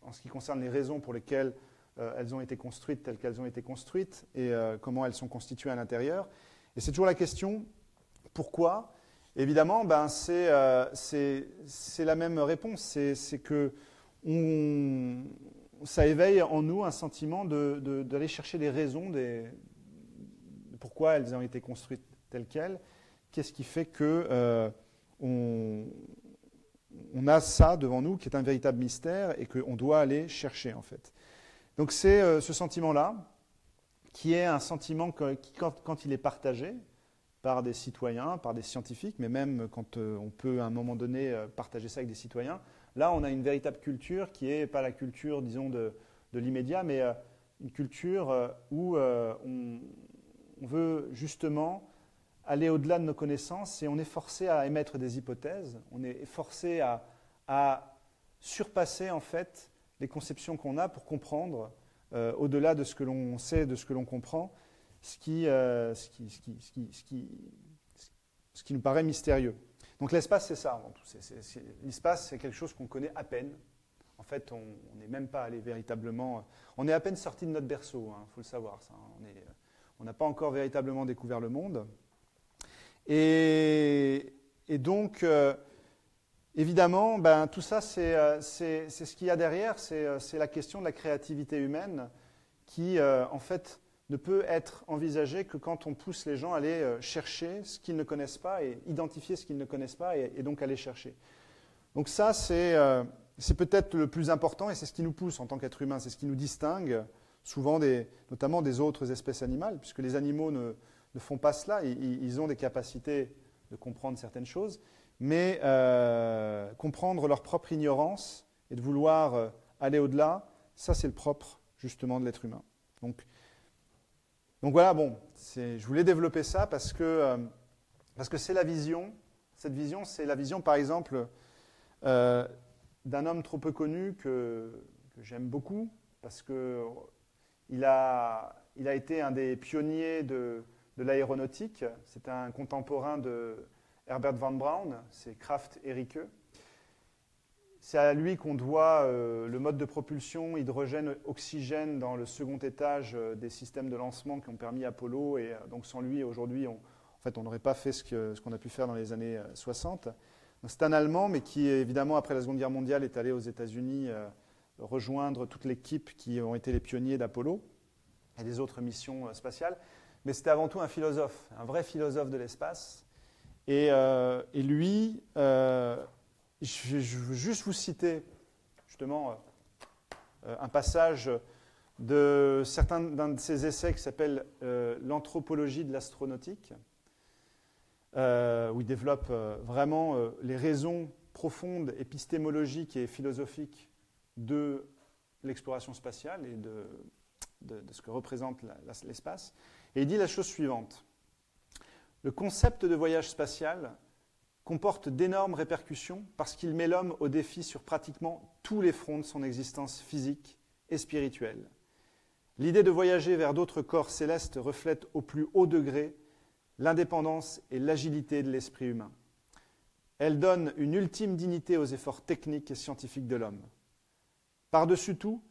en ce qui concerne les raisons pour lesquelles elles ont été construites telles qu'elles ont été construites et comment elles sont constituées à l'intérieur. Et c'est toujours la question, pourquoi ? Évidemment, c'est la même réponse. C'est que ça éveille en nous un sentiment d'aller chercher les raisons de pourquoi elles ont été construites telles quelles. Qu'est-ce qui fait que on a ça devant nous qui est un véritable mystère et qu'on doit aller chercher en fait. Donc c'est ce sentiment-là qui est un sentiment qui, quand il est partagé, par des citoyens, par des scientifiques, mais même quand on peut à un moment donné partager ça avec des citoyens. Là, on a une véritable culture qui n'est pas la culture, disons, de l'immédiat, mais une culture où on veut justement aller au-delà de nos connaissances et on est forcé à émettre des hypothèses, on est forcé à surpasser en fait les conceptions qu'on a pour comprendre, au-delà de ce que l'on sait, de ce que l'on comprend, ce qui nous paraît mystérieux. Donc l'espace, c'est ça avant tout. L'espace, c'est quelque chose qu'on connaît à peine. En fait, on n'est même pas allé véritablement... On est à peine sorti de notre berceau, il faut le savoir. Ça, on n'a pas encore véritablement découvert le monde. Et donc, évidemment, tout ça, c'est ce qu'il y a derrière. C'est la question de la créativité humaine qui, en fait... ne peut être envisagé que quand on pousse les gens à aller chercher ce qu'ils ne connaissent pas et identifier ce qu'ils ne connaissent pas et donc aller chercher. Donc ça, c'est peut-être le plus important et c'est ce qui nous pousse en tant qu'être humain, c'est ce qui nous distingue souvent notamment des autres espèces animales, puisque les animaux ne font pas cela, ils ont des capacités de comprendre certaines choses, mais comprendre leur propre ignorance et de vouloir aller au-delà, ça c'est le propre justement de l'être humain. Donc voilà, je voulais développer ça parce que c'est la vision. Cette vision, c'est la vision, par exemple, d'un homme trop peu connu que j'aime beaucoup parce qu'il a été un des pionniers de l'aéronautique. C'est un contemporain de Herbert von Braun, c'est Krafft Ericke. C'est à lui qu'on doit le mode de propulsion, hydrogène, oxygène dans le second étage des systèmes de lancement qui ont permis Apollo. Et donc sans lui, aujourd'hui, on n'aurait pas fait ce qu'on a pu faire dans les années 60. C'est un Allemand, mais qui, évidemment, après la Seconde Guerre mondiale, est allé aux États-Unis rejoindre toute l'équipe qui ont été les pionniers d'Apollo et des autres missions spatiales. Mais c'était avant tout un philosophe, un vrai philosophe de l'espace. Et lui, je veux juste vous citer justement un passage d'un de ses essais qui s'appelle L'anthropologie de l'astronautique, où il développe vraiment les raisons profondes, épistémologiques et philosophiques de l'exploration spatiale et de ce que représente l'espace. Et il dit la chose suivante. Le concept de voyage spatial comporte d'énormes répercussions parce qu'il met l'homme au défi sur pratiquement tous les fronts de son existence physique et spirituelle. L'idée de voyager vers d'autres corps célestes reflète au plus haut degré l'indépendance et l'agilité de l'esprit humain. Elle donne une ultime dignité aux efforts techniques et scientifiques de l'homme. Par-dessus tout,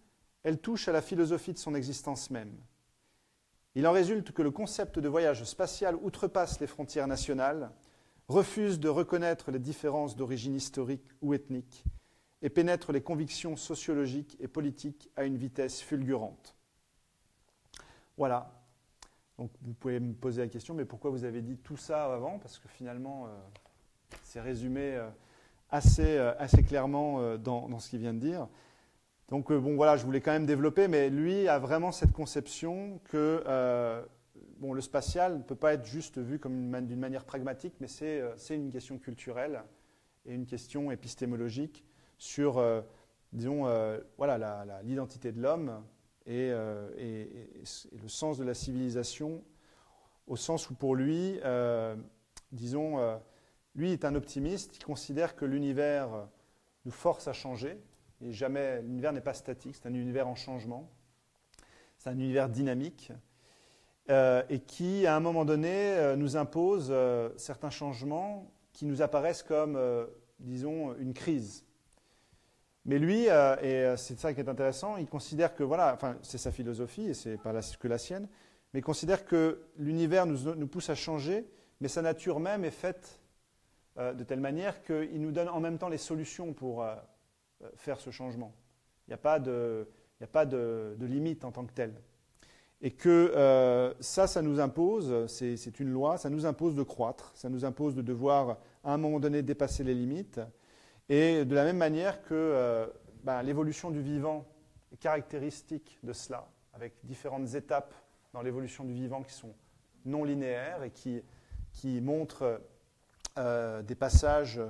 elle touche à la philosophie de son existence même. Il en résulte que le concept de voyage spatial outrepasse les frontières nationales, refuse de reconnaître les différences d'origine historique ou ethnique et pénètre les convictions sociologiques et politiques à une vitesse fulgurante. Voilà. Donc vous pouvez me poser la question, mais pourquoi vous avez dit tout ça avant? Parce que finalement, c'est résumé assez clairement dans ce qu'il vient de dire. Donc bon, voilà, je voulais quand même développer, mais lui a vraiment cette conception que le spatial ne peut pas être juste vu comme d'une manière pragmatique, mais c'est une question culturelle et une question épistémologique sur, l'identité de l'homme et le sens de la civilisation, au sens où pour lui, lui est un optimiste, il considère que l'univers nous force à changer, et jamais, l'univers n'est pas statique, c'est un univers en changement, c'est un univers dynamique, et qui, à un moment donné, nous impose certains changements qui nous apparaissent comme, une crise. Mais lui, et c'est ça qui est intéressant, il considère que, c'est sa philosophie, et c'est pas que la sienne, mais il considère que l'univers nous pousse à changer, mais sa nature même est faite de telle manière qu'il nous donne en même temps les solutions pour faire ce changement. Il n'y a pas de limite en tant que telle. Et que ça nous impose, c'est une loi, ça nous impose de croître, ça nous impose de devoir, à un moment donné, dépasser les limites. Et de la même manière que l'évolution du vivant est caractéristique de cela, avec différentes étapes dans l'évolution du vivant qui sont non linéaires et qui montrent des passages,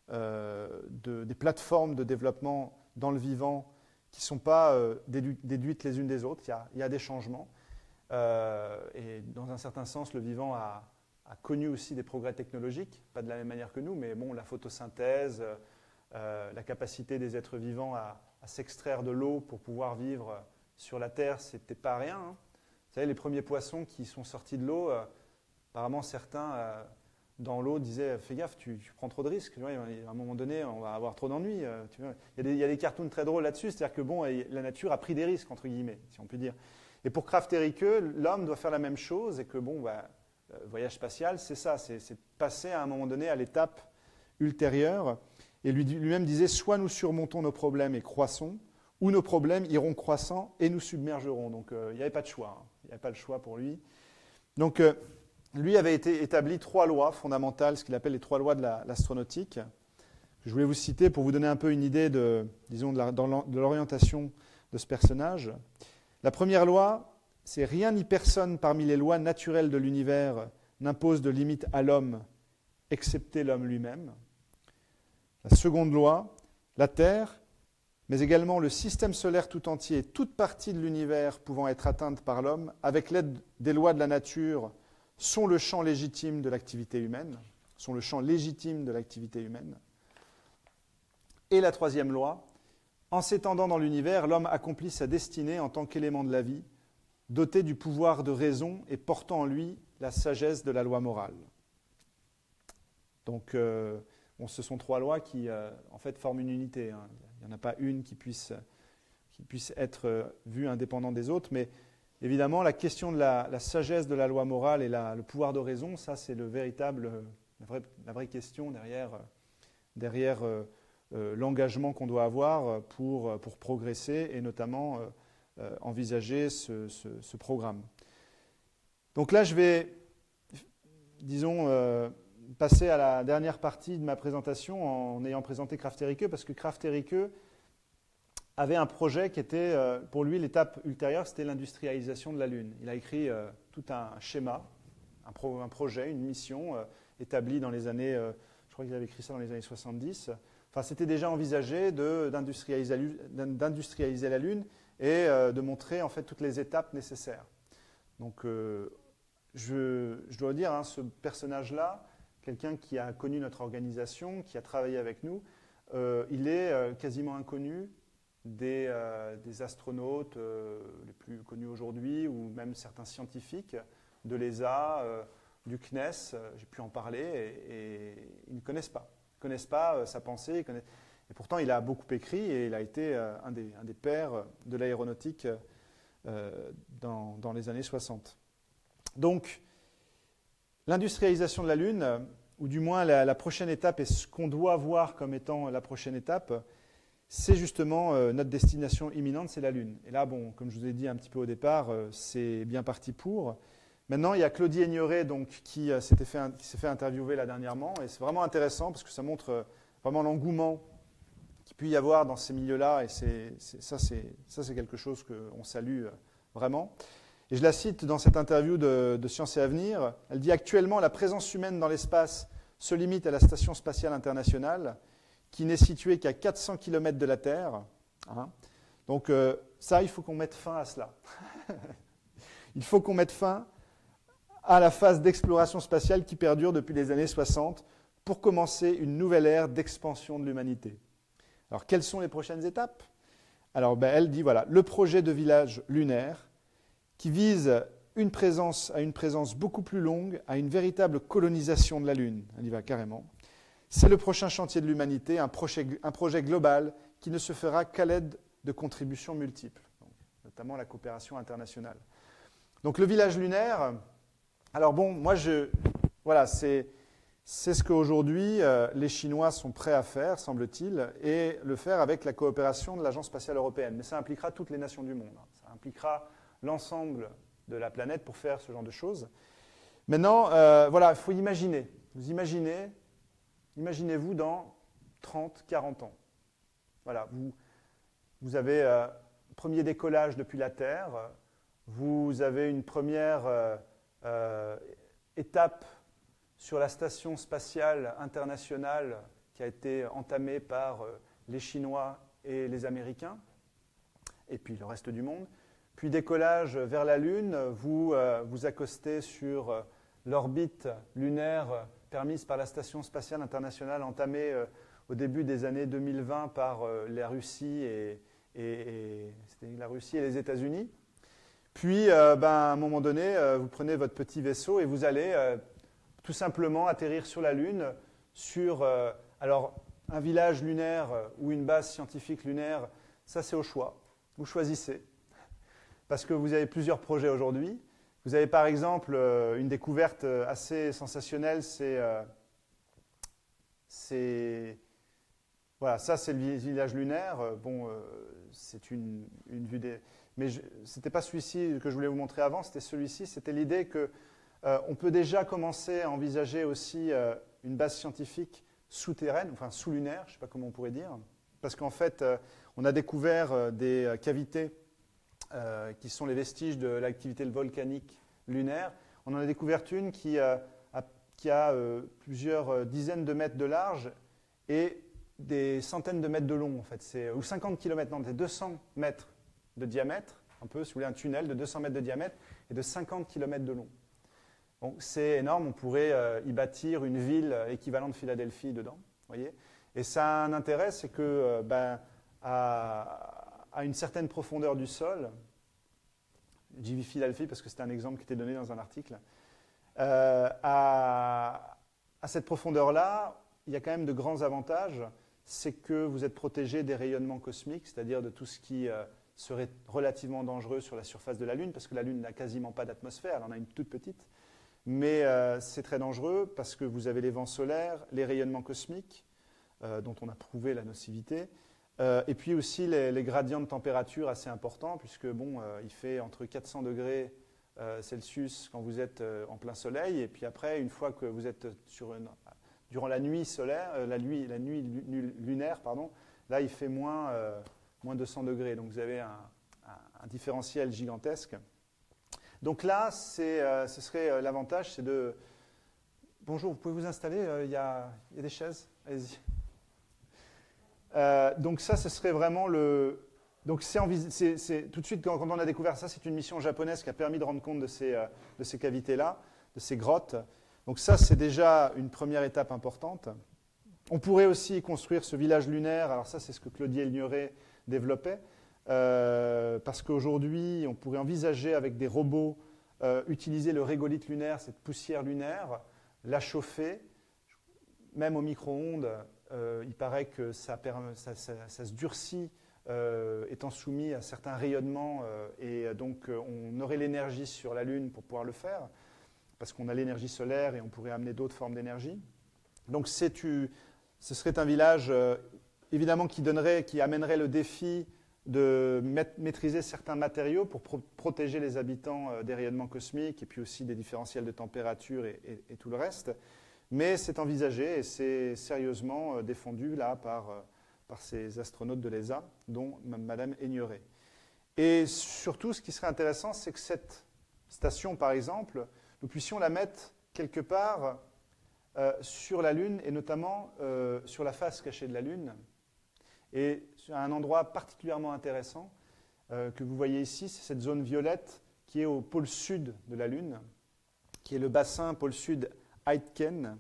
des plateformes de développement dans le vivant qui ne sont pas déduites les unes des autres. Il y a des changements. Et dans un certain sens, le vivant a connu aussi des progrès technologiques, pas de la même manière que nous, mais bon, la photosynthèse, la capacité des êtres vivants à s'extraire de l'eau pour pouvoir vivre sur la Terre, c'était pas rien. Hein. Vous savez, les premiers poissons qui sont sortis de l'eau, apparemment certains dans l'eau disaient « Fais gaffe, tu prends trop de risques. Tu vois, à un moment donné, on va avoir trop d'ennuis. » Il y a des cartoons très drôles là-dessus, c'est-à-dire que la nature a pris des risques, entre guillemets, si on peut dire. Et pour Krafft et Ricke, l'homme doit faire la même chose et que le voyage spatial, c'est ça, c'est passer à un moment donné à l'étape ultérieure. Et lui-même disait, soit nous surmontons nos problèmes et croissons, ou nos problèmes iront croissant et nous submergeront. Donc il n'y avait pas de choix, hein. Il n'y avait pas le choix pour lui. Donc lui avait établi 3 lois fondamentales, ce qu'il appelle les 3 lois de l'astronautique. Je voulais vous citer pour vous donner un peu une idée de l'orientation de ce personnage. La première loi, c'est « Rien ni personne parmi les lois naturelles de l'univers n'impose de limite à l'homme, excepté l'homme lui-même ». La seconde loi, la Terre, mais également le système solaire tout entier, toute partie de l'univers pouvant être atteinte par l'homme, avec l'aide des lois de la nature, sont le champ légitime de l'activité humaine. Et la troisième loi, en s'étendant dans l'univers, l'homme accomplit sa destinée en tant qu'élément de la vie, doté du pouvoir de raison et portant en lui la sagesse de la loi morale. Donc, ce sont 3 lois qui, en fait, forment une unité. Hein. Il n'y en a pas une qui puisse être vue indépendante des autres. Mais évidemment, la question de la sagesse de la loi morale et le pouvoir de raison, ça, c'est la vraie question derrière l'engagement qu'on doit avoir pour progresser et notamment envisager ce programme. Donc là, je vais, disons, passer à la dernière partie de ma présentation en ayant présenté Krafft Ericke, parce que Krafft Ericke avait un projet qui était, pour lui, l'étape ultérieure, c'était l'industrialisation de la Lune. Il a écrit tout un schéma, un projet, une mission établie dans les années, je crois qu'il avait écrit ça dans les années 70. Enfin, c'était déjà envisagé d'industrialiser la Lune et de montrer en fait toutes les étapes nécessaires. Donc, je dois dire, hein, ce personnage-là, quelqu'un qui a connu notre organisation, qui a travaillé avec nous, il est quasiment inconnu des astronautes les plus connus aujourd'hui, ou même certains scientifiques de l'ESA, du CNES, j'ai pu en parler, et ils ne connaissent pas. Ils ne connaissent pas sa pensée, et pourtant il a beaucoup écrit, et il a été un des pères de l'aéronautique dans les années 60. Donc, l'industrialisation de la Lune, ou du moins la prochaine étape, et ce qu'on doit voir comme étant la prochaine étape, c'est justement notre destination imminente, c'est la Lune. Et là, bon, comme je vous ai dit un petit peu au départ, c'est bien parti pour. Maintenant, il y a Claudie Aigneret donc, qui s'est fait interviewer là dernièrement, et c'est vraiment intéressant parce que ça montre vraiment l'engouement qu'il peut y avoir dans ces milieux-là, et ça, c'est quelque chose qu'on salue vraiment. Et je la cite dans cette interview de Science et Avenir. Elle dit « Actuellement, la présence humaine dans l'espace se limite à la Station spatiale internationale, qui n'est située qu'à 400 km de la Terre. Hein. Donc ça, il faut qu'on mette fin à cela. Il faut qu'on mette fin à la phase d'exploration spatiale qui perdure depuis les années 60 pour commencer une nouvelle ère d'expansion de l'humanité. Alors, quelles sont les prochaines étapes? Alors, elle dit, voilà, le projet de village lunaire qui vise à une présence beaucoup plus longue, à une véritable colonisation de la Lune. Elle y va carrément. C'est le prochain chantier de l'humanité, un projet global qui ne se fera qu'à l'aide de contributions multiples, donc, notamment la coopération internationale. Donc, le village lunaire, alors bon, moi, voilà, c'est ce qu'aujourd'hui les Chinois sont prêts à faire, semble-t-il, et le faire avec la coopération de l'Agence spatiale européenne. Mais ça impliquera toutes les nations du monde. Ça impliquera l'ensemble de la planète pour faire ce genre de choses. Maintenant, voilà, il faut imaginer. Imaginez-vous dans 30, 40 ans. Voilà, vous avez un premier décollage depuis la Terre, vous avez une première étape sur la station spatiale internationale qui a été entamée par les Chinois et les Américains, et puis le reste du monde. Puis décollage vers la Lune, vous accostez sur l'orbite lunaire permise par la Station spatiale internationale entamée au début des années 2020 par la Russie c'était la Russie et les États-Unis. Puis, à un moment donné, vous prenez votre petit vaisseau et vous allez tout simplement atterrir sur la Lune, sur alors, un village lunaire ou une base scientifique lunaire, ça c'est au choix. Vous choisissez. Parce que vous avez plusieurs projets aujourd'hui. Vous avez par exemple une découverte assez sensationnelle, voilà, ça c'est le village lunaire. Bon, c'est une vue des... Mais ce n'était pas celui-ci que je voulais vous montrer avant, c'était celui-ci. C'était l'idée qu'on peut déjà commencer à envisager aussi une base scientifique souterraine, enfin sous-lunaire, je ne sais pas comment on pourrait dire. Parce qu'en fait, on a découvert des cavités qui sont les vestiges de l'activité volcanique lunaire. On en a découvert une qui a plusieurs dizaines de mètres de large et des centaines de mètres de long, en fait. Ou 50 km, non, c'est 200 mètres de diamètre, un peu, si vous voulez, un tunnel de 200 mètres de diamètre et de 50 km de long. Donc c'est énorme, on pourrait y bâtir une ville équivalente de Philadelphie dedans, voyez. Et ça a un intérêt, c'est que à une certaine profondeur du sol, j'y vis Philadelphie parce que c'était un exemple qui était donné dans un article, à cette profondeur-là, il y a quand même de grands avantages. C'est que vous êtes protégé des rayonnements cosmiques, c'est-à-dire de tout ce qui serait relativement dangereux sur la surface de la Lune, parce que la Lune n'a quasiment pas d'atmosphère, elle en a une toute petite. Mais c'est très dangereux parce que vous avez les vents solaires, les rayonnements cosmiques, dont on a prouvé la nocivité, et puis aussi les gradients de température assez importants, puisque bon, il fait entre 400 degrés Celsius quand vous êtes en plein soleil, et puis après, une fois que vous êtes durant la nuit solaire, la nuit lunaire, pardon, là il fait moins 200 degrés, donc vous avez un différentiel gigantesque. Donc là, ce serait l'avantage, c'est de... Bonjour, vous pouvez vous installer, il y a des chaises, allez-y. Donc ça, ce serait vraiment le... Donc tout de suite, quand on a découvert ça, c'est une mission japonaise qui a permis de rendre compte de ces cavités-là, de ces grottes. Donc ça, c'est déjà une première étape importante. On pourrait aussi construire ce village lunaire. Alors ça, c'est ce que Claudie Elgneret développait. Parce qu'aujourd'hui, on pourrait envisager avec des robots utiliser le régolithe lunaire, cette poussière lunaire, la chauffer, même au micro-ondes. Il paraît que ça se durcit étant soumis à certains rayonnements et donc on aurait l'énergie sur la Lune pour pouvoir le faire parce qu'on a l'énergie solaire et on pourrait amener d'autres formes d'énergie. Donc ce serait un village évidemment qui amènerait le défi de maîtriser certains matériaux pour protéger les habitants des rayonnements cosmiques et puis aussi des différentiels de température et tout le reste. Mais c'est envisagé et c'est sérieusement défendu là par ces astronautes de l'ESA, dont Mme Elgneret. Et surtout, ce qui serait intéressant, c'est que cette station, par exemple, nous puissions la mettre quelque part sur la Lune et notamment sur la face cachée de la Lune. Et à un endroit particulièrement intéressant que vous voyez ici, c'est cette zone violette qui est au pôle sud de la Lune, qui est le bassin pôle sud Aitken.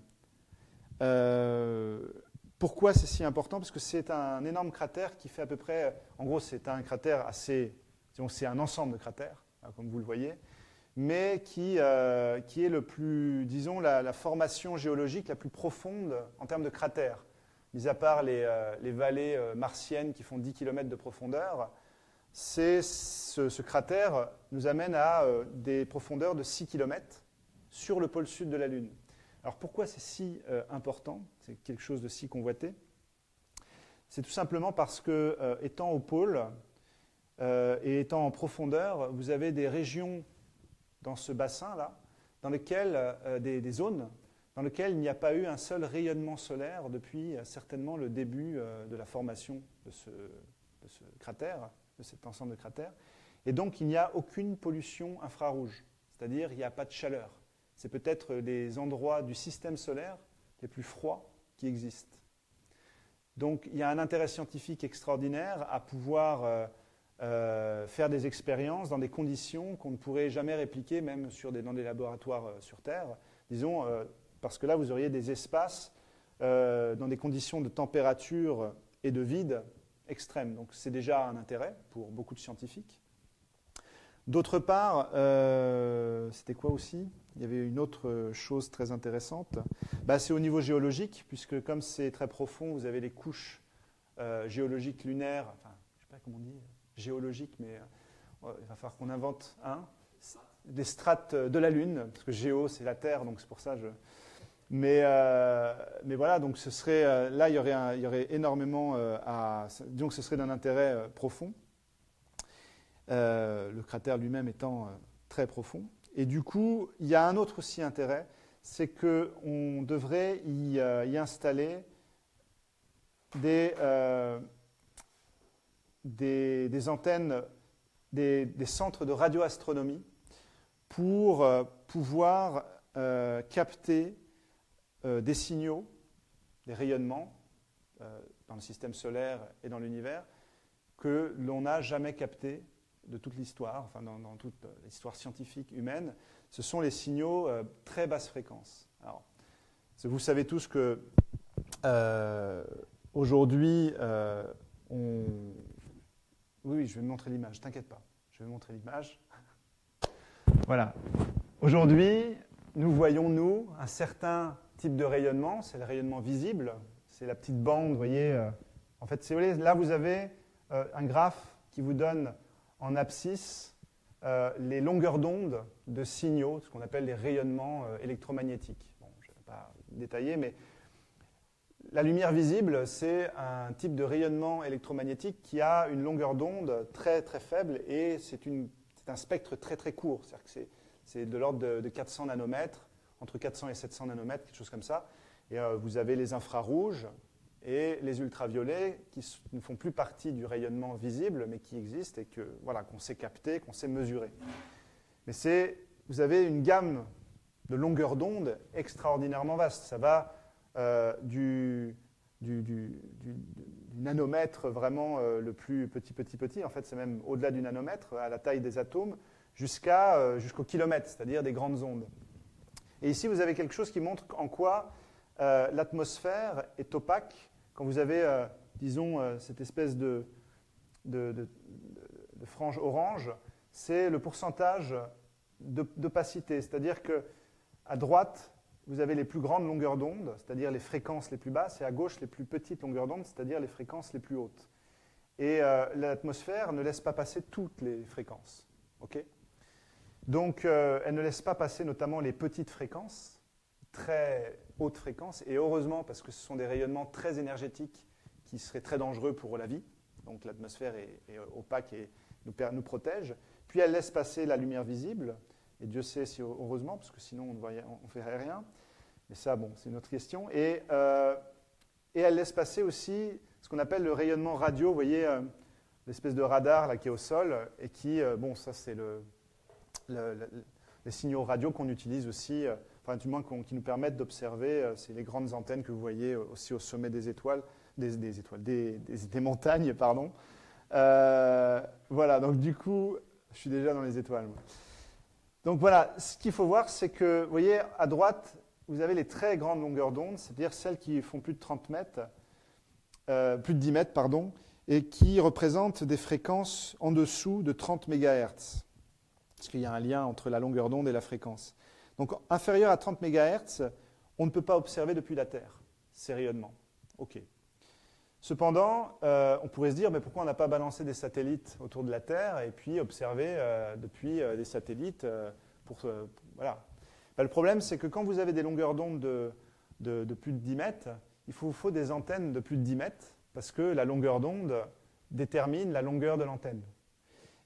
Pourquoi c'est si important? Parce que c'est un énorme cratère qui fait à peu près... En gros, c'est un cratère assez... C'est un ensemble de cratères, comme vous le voyez, mais qui est le plus, disons, la formation géologique la plus profonde en termes de cratères. Mis à part les vallées martiennes qui font 10 km de profondeur, ce cratère nous amène à des profondeurs de 6 km sur le pôle sud de la Lune. Alors pourquoi c'est si important? C'est quelque chose de si convoité. C'est tout simplement parce que, étant au pôle et étant en profondeur, vous avez des régions dans ce bassin-là, dans lesquelles, des zones dans lesquelles il n'y a pas eu un seul rayonnement solaire depuis certainement le début de la formation de ce cratère, de cet ensemble de cratères. Et donc il n'y a aucune pollution infrarouge, c'est-à-dire il n'y a pas de chaleur. C'est peut-être les endroits du système solaire les plus froids qui existent. Donc il y a un intérêt scientifique extraordinaire à pouvoir faire des expériences dans des conditions qu'on ne pourrait jamais répliquer, même dans des laboratoires sur Terre. Disons, parce que là, vous auriez des espaces dans des conditions de température et de vide extrêmes. Donc c'est déjà un intérêt pour beaucoup de scientifiques. D'autre part, c'était quoi aussi? Il y avait une autre chose très intéressante. C'est au niveau géologique, puisque comme c'est très profond, vous avez les couches géologiques lunaires, enfin, je ne sais pas comment on dit, géologiques, mais il va falloir qu'on invente des strates de la Lune, parce que géo, c'est la Terre, donc c'est pour ça Mais voilà, donc ce serait, là, il y aurait énormément donc ce serait d'un intérêt profond, le cratère lui-même étant très profond. Et du coup, il y a un autre aussi intérêt, c'est qu'on devrait y installer des antennes, des centres de radioastronomie pour pouvoir capter des signaux, des rayonnements dans le système solaire et dans l'univers que l'on n'a jamais captés de toute l'histoire, enfin dans toute l'histoire scientifique humaine. Ce sont les signaux très basse fréquence. Alors, vous savez tous que aujourd'hui, oui, je vais me montrer l'image, t'inquiète pas, je vais montrer l'image. Voilà. Aujourd'hui, nous voyons, un certain type de rayonnement, c'est le rayonnement visible. C'est la petite bande, vous voyez. En fait, là, vous avez un graphe qui vous donne en abscisse les longueurs d'onde de signaux, ce qu'on appelle les rayonnements électromagnétiques. Bon, je ne vais pas détailler, mais la lumière visible, c'est un type de rayonnement électromagnétique qui a une longueur d'onde très très faible et c'est un spectre très très court. C'est-à-dire que c'est de l'ordre de 400 nanomètres, entre 400 et 700 nanomètres, quelque chose comme ça. Et vous avez les infrarouges et les ultraviolets qui ne font plus partie du rayonnement visible, mais qui existent et qu'on sait capter, qu'on sait mesurer. Mais vous avez une gamme de longueurs d'onde extraordinairement vaste. Ça va du nanomètre vraiment le plus petit, en fait c'est même au-delà du nanomètre, à la taille des atomes, jusqu'au kilomètre, c'est-à-dire des grandes ondes. Et ici vous avez quelque chose qui montre en quoi l'atmosphère est opaque. Quand vous avez, disons, cette espèce de frange orange, c'est le pourcentage d'opacité, c'est-à-dire qu'à droite, vous avez les plus grandes longueurs d'onde, c'est-à-dire les fréquences les plus basses, et à gauche, les plus petites longueurs d'onde, c'est-à-dire les fréquences les plus hautes. Et l'atmosphère ne laisse pas passer toutes les fréquences. Okay, donc, elle ne laisse pas passer notamment les petites fréquences, très hautes fréquences, et heureusement, parce que ce sont des rayonnements très énergétiques qui seraient très dangereux pour la vie. Donc, l'atmosphère est opaque et nous protège. Puis, elle laisse passer la lumière visible, et Dieu sait si heureusement, parce que sinon, on ne ferait rien. Mais ça, bon, c'est une autre question. Et elle laisse passer aussi ce qu'on appelle le rayonnement radio. Vous voyez, l'espèce de radar là, qui est au sol, et qui, bon, ça, c'est les signaux radio qu'on utilise aussi, enfin, du moins qui nous permettent d'observer, c'est les grandes antennes que vous voyez aussi au sommet des étoiles, des montagnes, pardon. Voilà, donc du coup, je suis déjà dans les étoiles, moi. Donc voilà, ce qu'il faut voir, c'est que, vous voyez, à droite, vous avez les très grandes longueurs d'onde, c'est-à-dire celles qui font plus de 30 mètres, plus de 10 mètres, pardon, et qui représentent des fréquences en dessous de 30 MHz. Parce qu'il y a un lien entre la longueur d'onde et la fréquence. Donc, inférieur à 30 MHz, on ne peut pas observer depuis la Terre ces rayonnements. OK. Cependant, on pourrait se dire, mais pourquoi on n'a pas balancé des satellites autour de la Terre et puis observé depuis des satellites voilà. Ben, le problème, c'est que quand vous avez des longueurs d'onde de plus de 10 mètres, il faut des antennes de plus de 10 mètres parce que la longueur d'onde détermine la longueur de l'antenne.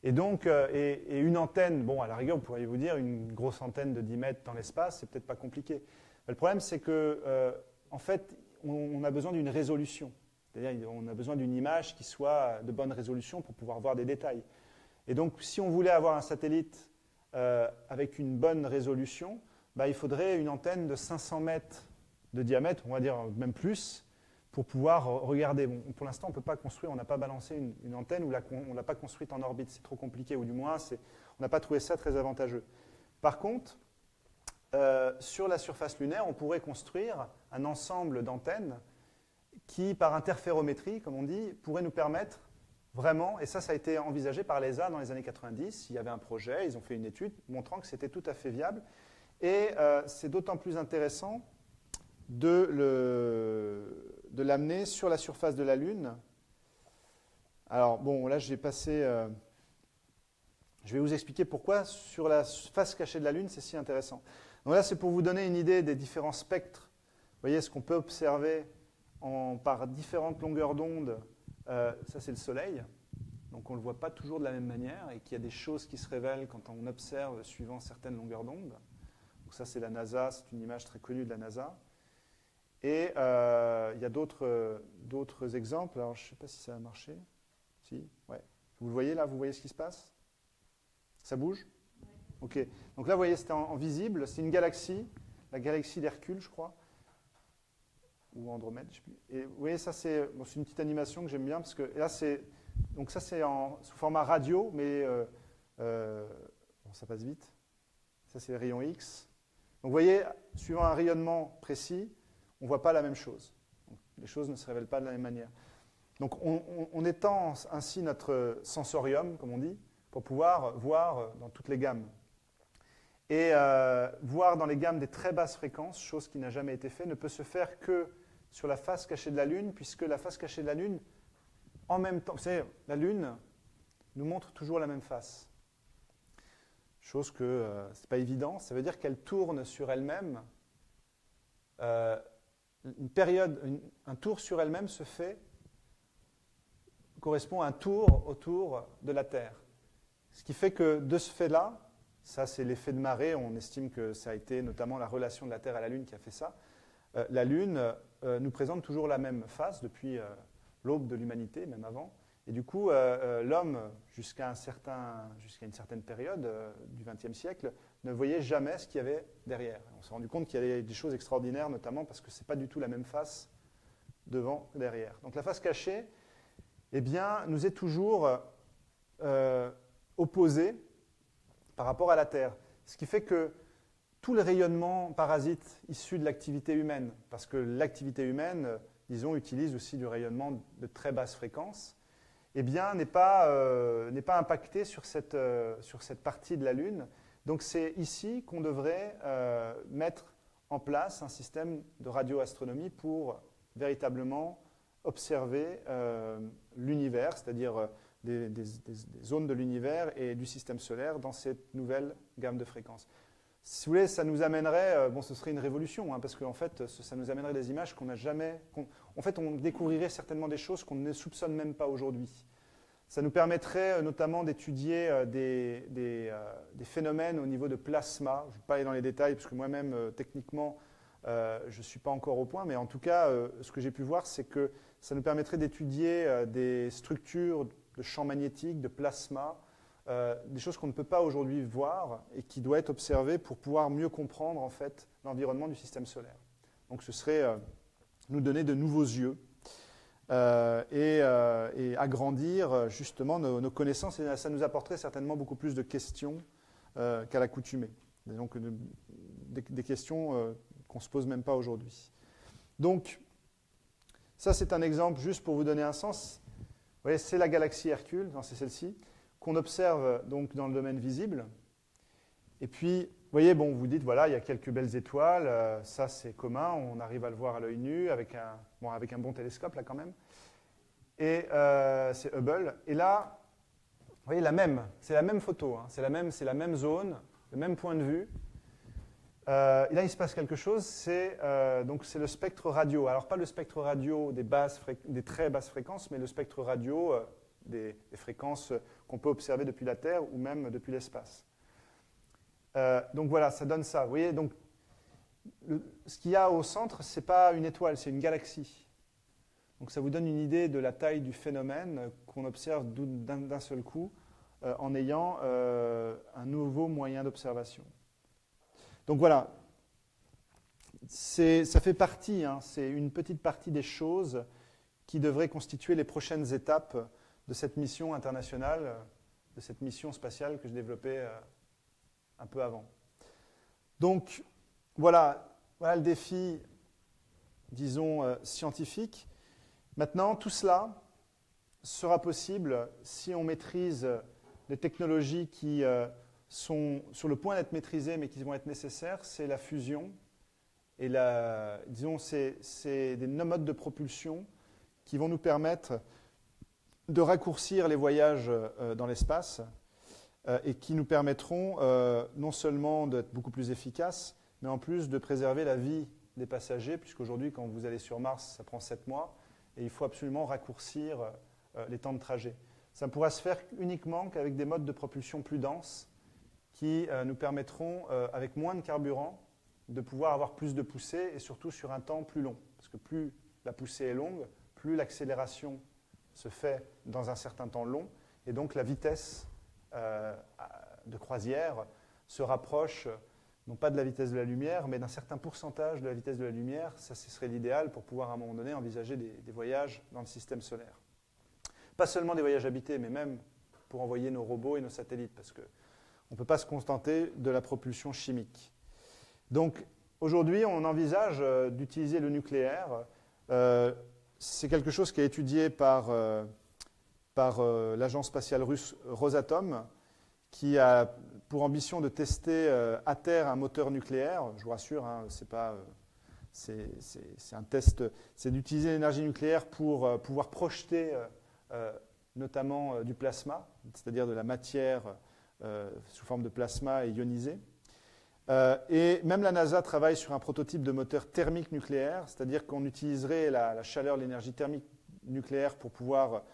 Et donc, et une antenne, bon, à la rigueur, vous pourriez vous dire, une grosse antenne de 10 mètres dans l'espace, c'est peut-être pas compliqué. Mais le problème, c'est que, en fait, on a besoin d'une résolution. C'est-à-dire on a besoin d'une image qui soit de bonne résolution pour pouvoir voir des détails. Et donc, si on voulait avoir un satellite avec une bonne résolution, bah, il faudrait une antenne de 500 mètres de diamètre, on va dire même plus, pour pouvoir regarder. Bon, pour l'instant, on ne peut pas construire, on n'a pas balancé une antenne ou on ne l'a pas construite en orbite. C'est trop compliqué, ou du moins, on n'a pas trouvé ça très avantageux. Par contre, sur la surface lunaire, on pourrait construire un ensemble d'antennes qui, par interférométrie, comme on dit, pourrait nous permettre vraiment, et ça a été envisagé par l'ESA dans les années 90, il y avait un projet, ils ont fait une étude montrant que c'était tout à fait viable, et c'est d'autant plus intéressant de l'amener sur la surface de la Lune. Alors, bon, là, j'ai passé... je vais vous expliquer pourquoi sur la face cachée de la Lune, c'est si intéressant. Donc là, c'est pour vous donner une idée des différents spectres. Vous voyez ce qu'on peut observer par différentes longueurs d'onde. Ça, c'est le Soleil. Donc, on ne le voit pas toujours de la même manière et qu'il y a des choses qui se révèlent quand on observe suivant certaines longueurs d'onde. Donc ça, c'est la NASA. C'est une image très connue de la NASA. Et il y a d'autres exemples. Alors, je ne sais pas si ça a marché. Si, ouais. Vous le voyez là, vous voyez ce qui se passe? Ça bouge? Ok. Donc là, vous voyez, c'était en visible. C'est une galaxie, la galaxie d'Hercule, je crois. Ou Andromède, je ne sais plus. Et vous voyez, ça, c'est une petite animation que j'aime bien. Parce que là, donc ça, c'est sous format radio, mais bon, ça passe vite. Ça, c'est les rayons X. Donc vous voyez, suivant un rayonnement précis, on ne voit pas la même chose. Donc, les choses ne se révèlent pas de la même manière. Donc on étend ainsi notre sensorium, comme on dit, pour pouvoir voir dans toutes les gammes. Et voir dans les gammes des très basses fréquences, chose qui n'a jamais été faite, ne peut se faire que sur la face cachée de la Lune, puisque la face cachée de la Lune, en même temps, vous savez, la Lune nous montre toujours la même face. Chose que ce n'est pas évident, ça veut dire qu'elle tourne sur elle-même. Un tour sur elle-même correspond à un tour autour de la Terre. Ce qui fait que de ce fait-là, ça c'est l'effet de marée, on estime que ça a été notamment la relation de la Terre à la Lune qui a fait ça, la Lune nous présente toujours la même face depuis l'aube de l'humanité, même avant. Et du coup, l'homme, jusqu'à une certaine période du XXe siècle, ne voyait jamais ce qu'il y avait derrière. On s'est rendu compte qu'il y avait des choses extraordinaires, notamment parce que ce n'est pas du tout la même face devant que derrière. Donc la face cachée, eh bien, nous est toujours opposée par rapport à la Terre. Ce qui fait que tout le rayonnement parasite issu de l'activité humaine, parce que l'activité humaine, disons, utilise aussi du rayonnement de très basse fréquence, eh bien, n'est pas impacté sur cette partie de la Lune. Donc c'est ici qu'on devrait mettre en place un système de radioastronomie pour véritablement observer l'univers, c'est-à-dire des zones de l'univers et du système solaire dans cette nouvelle gamme de fréquences. Si vous voulez, ça nous amènerait, ce serait une révolution, hein, parce qu'en fait, ça nous amènerait des images qu'on n'a jamais... En fait, on découvrirait certainement des choses qu'on ne soupçonne même pas aujourd'hui. Ça nous permettrait notamment d'étudier des phénomènes au niveau de plasma. Je ne vais pas aller dans les détails, parce que moi-même, techniquement, je ne suis pas encore au point, mais en tout cas, ce que j'ai pu voir, c'est que ça nous permettrait d'étudier des structures de champs magnétiques, de plasma, des choses qu'on ne peut pas aujourd'hui voir et qui doivent être observées pour pouvoir mieux comprendre en fait l'environnement du système solaire. Donc ce serait nous donner de nouveaux yeux et agrandir justement nos connaissances, et ça nous apporterait certainement beaucoup plus de questions qu'à l'accoutumée. Donc des questions qu'on ne se pose même pas aujourd'hui. Donc ça c'est un exemple juste pour vous donner un sens. Vous voyez, c'est la galaxie Hercule, c'est celle-ci, qu'on observe donc dans le domaine visible. Et puis, vous voyez, bon, vous dites, voilà, il y a quelques belles étoiles, ça c'est commun, on arrive à le voir à l'œil nu, avec un bon télescope là quand même. Et c'est Hubble. Et là, vous voyez, c'est la même photo, hein, c'est la même zone, le même point de vue. Et là, il se passe quelque chose, c'est le spectre radio. Alors, pas le spectre radio des très basses fréquences, mais le spectre radio des fréquences qu'on peut observer depuis la Terre ou même depuis l'espace. Donc voilà, ça donne ça. Vous voyez, donc, ce qu'il y a au centre, ce n'est pas une étoile, c'est une galaxie. Donc ça vous donne une idée de la taille du phénomène qu'on observe d'un seul coup en ayant un nouveau moyen d'observation. Donc voilà, ça fait partie, hein, c'est une petite partie des choses qui devraient constituer les prochaines étapes de cette mission internationale, de cette mission spatiale que je développais un peu avant. Donc voilà le défi, disons, scientifique. Maintenant, tout cela sera possible si on maîtrise les technologies qui sont sur le point d'être maîtrisées mais qui vont être nécessaires, c'est la fusion. Et disons, c'est des modes de propulsion qui vont nous permettre de raccourcir les voyages dans l'espace et qui nous permettront non seulement d'être beaucoup plus efficaces, mais en plus de préserver la vie des passagers, puisqu'aujourd'hui, quand vous allez sur Mars, ça prend 7 mois, et il faut absolument raccourcir les temps de trajet. Ça ne pourra se faire uniquement qu'avec des modes de propulsion plus denses qui nous permettront, avec moins de carburant, de pouvoir avoir plus de poussée et surtout sur un temps plus long. Parce que plus la poussée est longue, plus l'accélération se fait dans un certain temps long, et donc la vitesse de croisière se rapproche, non pas de la vitesse de la lumière, mais d'un certain pourcentage de la vitesse de la lumière. Ça, ce serait l'idéal pour pouvoir à un moment donné envisager des voyages dans le système solaire. Pas seulement des voyages habités, mais même pour envoyer nos robots et nos satellites, parce qu'on ne peut pas se contenter de la propulsion chimique. Donc aujourd'hui, on envisage d'utiliser le nucléaire. C'est quelque chose qui est étudié par l'agence spatiale russe Rosatom, qui a pour ambition de tester à terre un moteur nucléaire. Je vous rassure, hein, c'est un test, c'est d'utiliser l'énergie nucléaire pour pouvoir projeter notamment du plasma, c'est-à-dire de la matière sous forme de plasma et ionisée. Et même la NASA travaille sur un prototype de moteur thermique nucléaire, c'est-à-dire qu'on utiliserait la chaleur, l'énergie thermique nucléaire pour pouvoir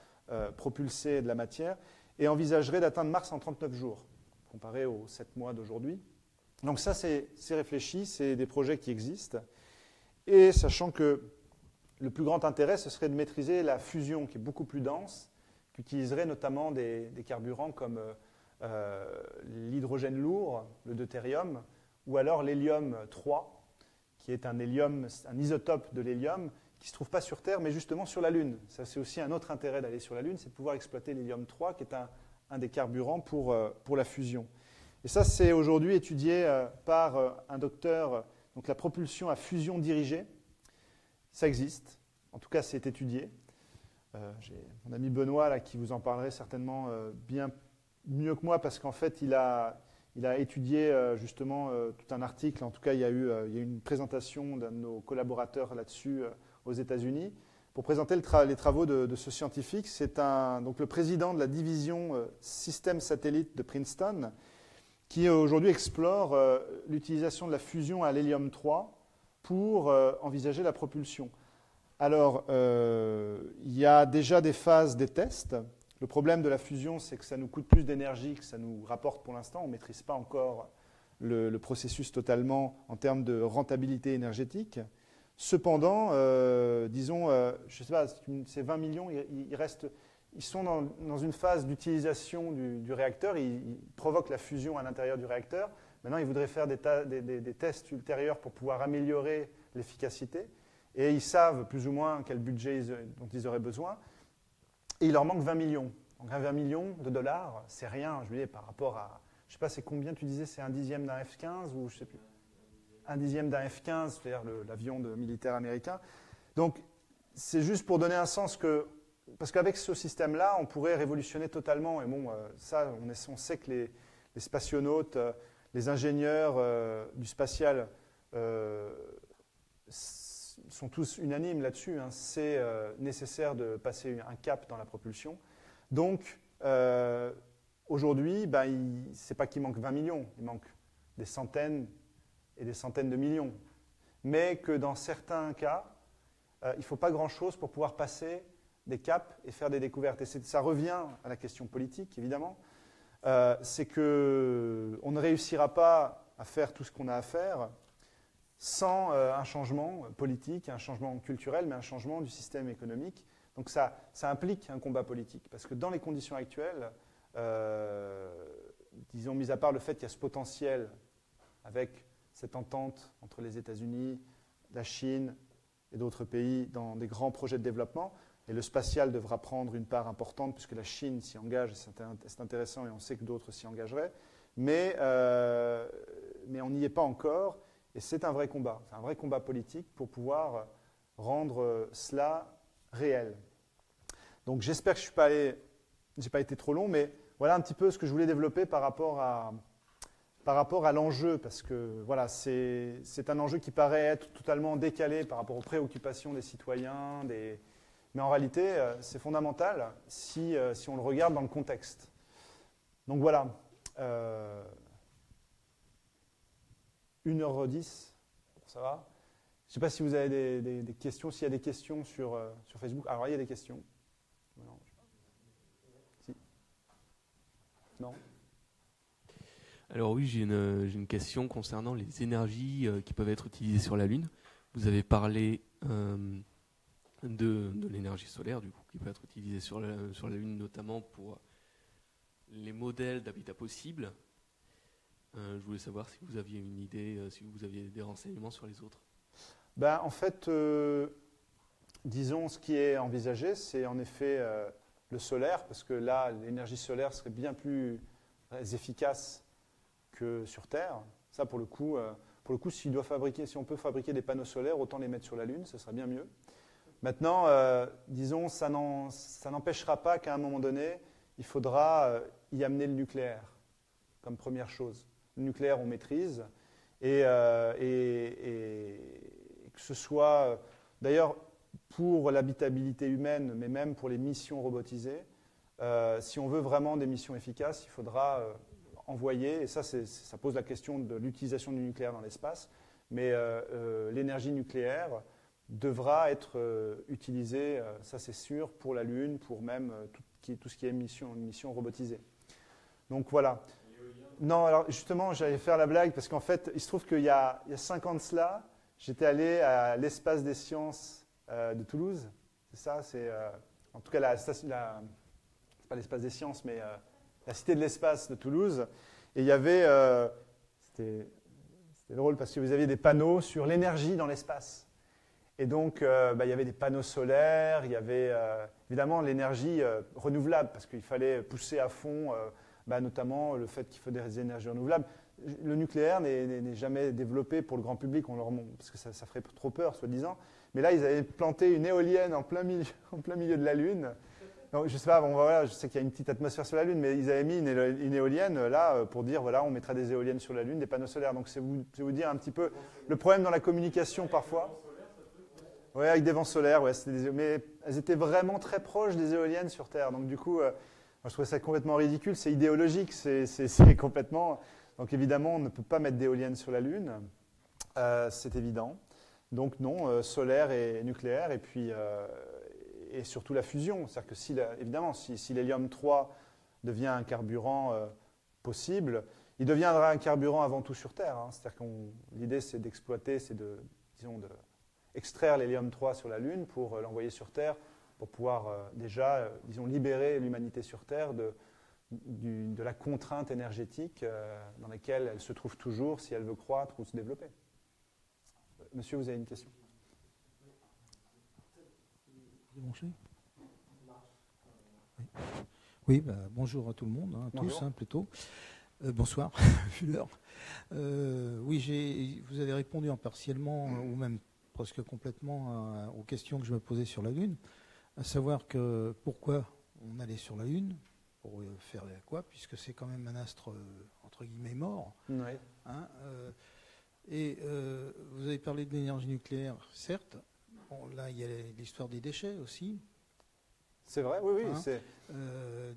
propulser de la matière, et envisagerait d'atteindre Mars en 39 jours, comparé aux 7 mois d'aujourd'hui. Donc ça, c'est réfléchi, c'est des projets qui existent, et sachant que le plus grand intérêt, ce serait de maîtriser la fusion, qui est beaucoup plus dense, qui utiliserait notamment des carburants comme l'hydrogène lourd, le deutérium, ou alors l'hélium 3, qui est un isotope de l'hélium, qui ne se trouve pas sur Terre, mais justement sur la Lune. Ça, c'est aussi un autre intérêt d'aller sur la Lune, c'est de pouvoir exploiter l'hélium 3, qui est un des carburants pour la fusion. Et ça, c'est aujourd'hui étudié par un docteur, donc la propulsion à fusion dirigée. Ça existe, en tout cas, c'est étudié. J'ai mon ami Benoît, là, qui vous en parlerait certainement bien mieux que moi, parce qu'en fait, il a étudié justement tout un article. En tout cas, il y a eu une présentation d'un de nos collaborateurs là-dessus aux États-Unis pour présenter les travaux de ce scientifique. C'est donc le président de la division système satellite de Princeton qui aujourd'hui explore l'utilisation de la fusion à l'hélium 3 pour envisager la propulsion. Alors, il y a déjà des phases des tests. Le problème de la fusion, c'est que ça nous coûte plus d'énergie que ça nous rapporte pour l'instant. On ne maîtrise pas encore le processus totalement en termes de rentabilité énergétique. Cependant, disons, je ne sais pas, ces 20 millions, ils sont dans une phase d'utilisation du réacteur. Ils provoquent la fusion à l'intérieur du réacteur. Maintenant, ils voudraient faire des tests ultérieurs pour pouvoir améliorer l'efficacité. Et ils savent plus ou moins quel budget dont ils auraient besoin. Et il leur manque 20 millions. Donc 20 millions de dollars, c'est rien, je veux dire, par rapport à... Je ne sais pas, c'est combien tu disais, c'est un dixième d'un F-15 ou je ne sais plus. Un dixième d'un F-15, c'est-à-dire l'avion militaire américain. Donc, c'est juste pour donner un sens que... Parce qu'avec ce système-là, on pourrait révolutionner totalement. Et bon, ça, on sait que les spationautes, les ingénieurs du spatial sont tous unanimes là-dessus. Hein. C'est nécessaire de passer un cap dans la propulsion. Donc, aujourd'hui, ce n'est pas qu'il manque 20 millions, il manque des centaines et des centaines de millions. Mais que dans certains cas, il ne faut pas grand-chose pour pouvoir passer des caps et faire des découvertes. Et ça revient à la question politique, évidemment. C'est qu'on ne réussira pas à faire tout ce qu'on a à faire sans un changement politique, un changement culturel, mais un changement du système économique. Donc ça implique un combat politique, parce que dans les conditions actuelles, disons, mis à part le fait qu'il y a ce potentiel avec cette entente entre les États-Unis, la Chine et d'autres pays dans des grands projets de développement, et le spatial devra prendre une part importante, puisque la Chine s'y engage, c'est intéressant, et on sait que d'autres s'y engageraient, mais on n'y est pas encore. Et c'est un vrai combat politique pour pouvoir rendre cela réel. Donc j'espère que je n'ai pas été trop long, mais voilà un petit peu ce que je voulais développer par rapport à l'enjeu, parce que voilà, c'est un enjeu qui paraît être totalement décalé par rapport aux préoccupations des citoyens, mais en réalité, c'est fondamental si on le regarde dans le contexte. Donc voilà. 1h10, ça va. Je ne sais pas si vous avez des questions, s'il y a des questions sur Facebook. Alors, il y a des questions. Non. Si. Non. Alors oui, j'ai une question concernant les énergies qui peuvent être utilisées sur la Lune. Vous avez parlé de l'énergie solaire, du coup, qui peut être utilisée sur la Lune, notamment pour les modèles d'habitat possible. Je voulais savoir si vous aviez une idée, si vous aviez des renseignements sur les autres. En fait, disons, ce qui est envisagé, c'est en effet le solaire, parce que là, l'énergie solaire serait bien plus efficace que sur Terre. Ça, pour le coup, si on peut fabriquer des panneaux solaires, autant les mettre sur la Lune, ce serait bien mieux. Maintenant, disons, ça n'empêchera pas qu'à un moment donné, il faudra y amener le nucléaire comme première chose. Le nucléaire, on maîtrise. Et que ce soit, d'ailleurs, pour l'habitabilité humaine, mais même pour les missions robotisées, si on veut vraiment des missions efficaces, il faudra envoyer, et ça pose la question de l'utilisation du nucléaire dans l'espace, mais l'énergie nucléaire devra être utilisée, ça c'est sûr, pour la Lune, pour même tout ce qui est mission robotisée. Donc voilà. Non, alors justement, j'allais faire la blague, parce qu'en fait, il se trouve qu'il y a 5 ans de cela, j'étais allé à l'espace des sciences de Toulouse, c'est ça, en tout cas c'est pas l'espace des sciences, mais la cité de l'espace de Toulouse, et il y avait, c'était drôle parce que vous aviez des panneaux sur l'énergie dans l'espace. Et donc, il y avait des panneaux solaires, il y avait évidemment l'énergie renouvelable, parce qu'il fallait pousser à fond, notamment le fait qu'il faut des énergies renouvelables. Le nucléaire n'est jamais développé pour le grand public, parce que ça ferait trop peur, soi-disant. Mais là, ils avaient planté une éolienne en plein milieu de la Lune. Donc, je sais pas, voilà, je sais qu'il y a une petite atmosphère sur la Lune, mais ils avaient mis une éolienne là pour dire, voilà, on mettra des éoliennes sur la Lune, des panneaux solaires. Donc, c'est vous dire un petit peu le problème dans la communication parfois. Oui, avec des vents solaires, ouais, mais elles étaient vraiment très proches des éoliennes sur Terre. Donc, du coup, moi, je trouvais ça complètement ridicule. C'est idéologique, c'est complètement. Donc, évidemment, on ne peut pas mettre d'éoliennes sur la Lune. C'est évident. Donc, non, solaire et nucléaire. Et puis. Et surtout la fusion. C'est-à-dire que évidemment, si l'hélium 3 devient un carburant possible, il deviendra un carburant avant tout sur Terre. Hein. C'est-à-dire que l'idée, c'est d'exploiter, extraire l'hélium 3 sur la Lune pour l'envoyer sur Terre, pour pouvoir déjà, libérer l'humanité sur Terre de la contrainte énergétique dans laquelle elle se trouve toujours si elle veut croître ou se développer. Monsieur, vous avez une question ? Oui, bonjour à tout le monde, tous plutôt. Bonsoir, vu l'heure. Oui, vous avez répondu partiellement ou même presque complètement aux questions que je me posais sur la Lune, à savoir que pourquoi on allait sur la Lune, pour faire quoi, puisque c'est quand même un astre entre guillemets mort. Oui. Vous avez parlé de l'énergie nucléaire, certes. Bon, là, il y a l'histoire des déchets aussi. C'est vrai, oui.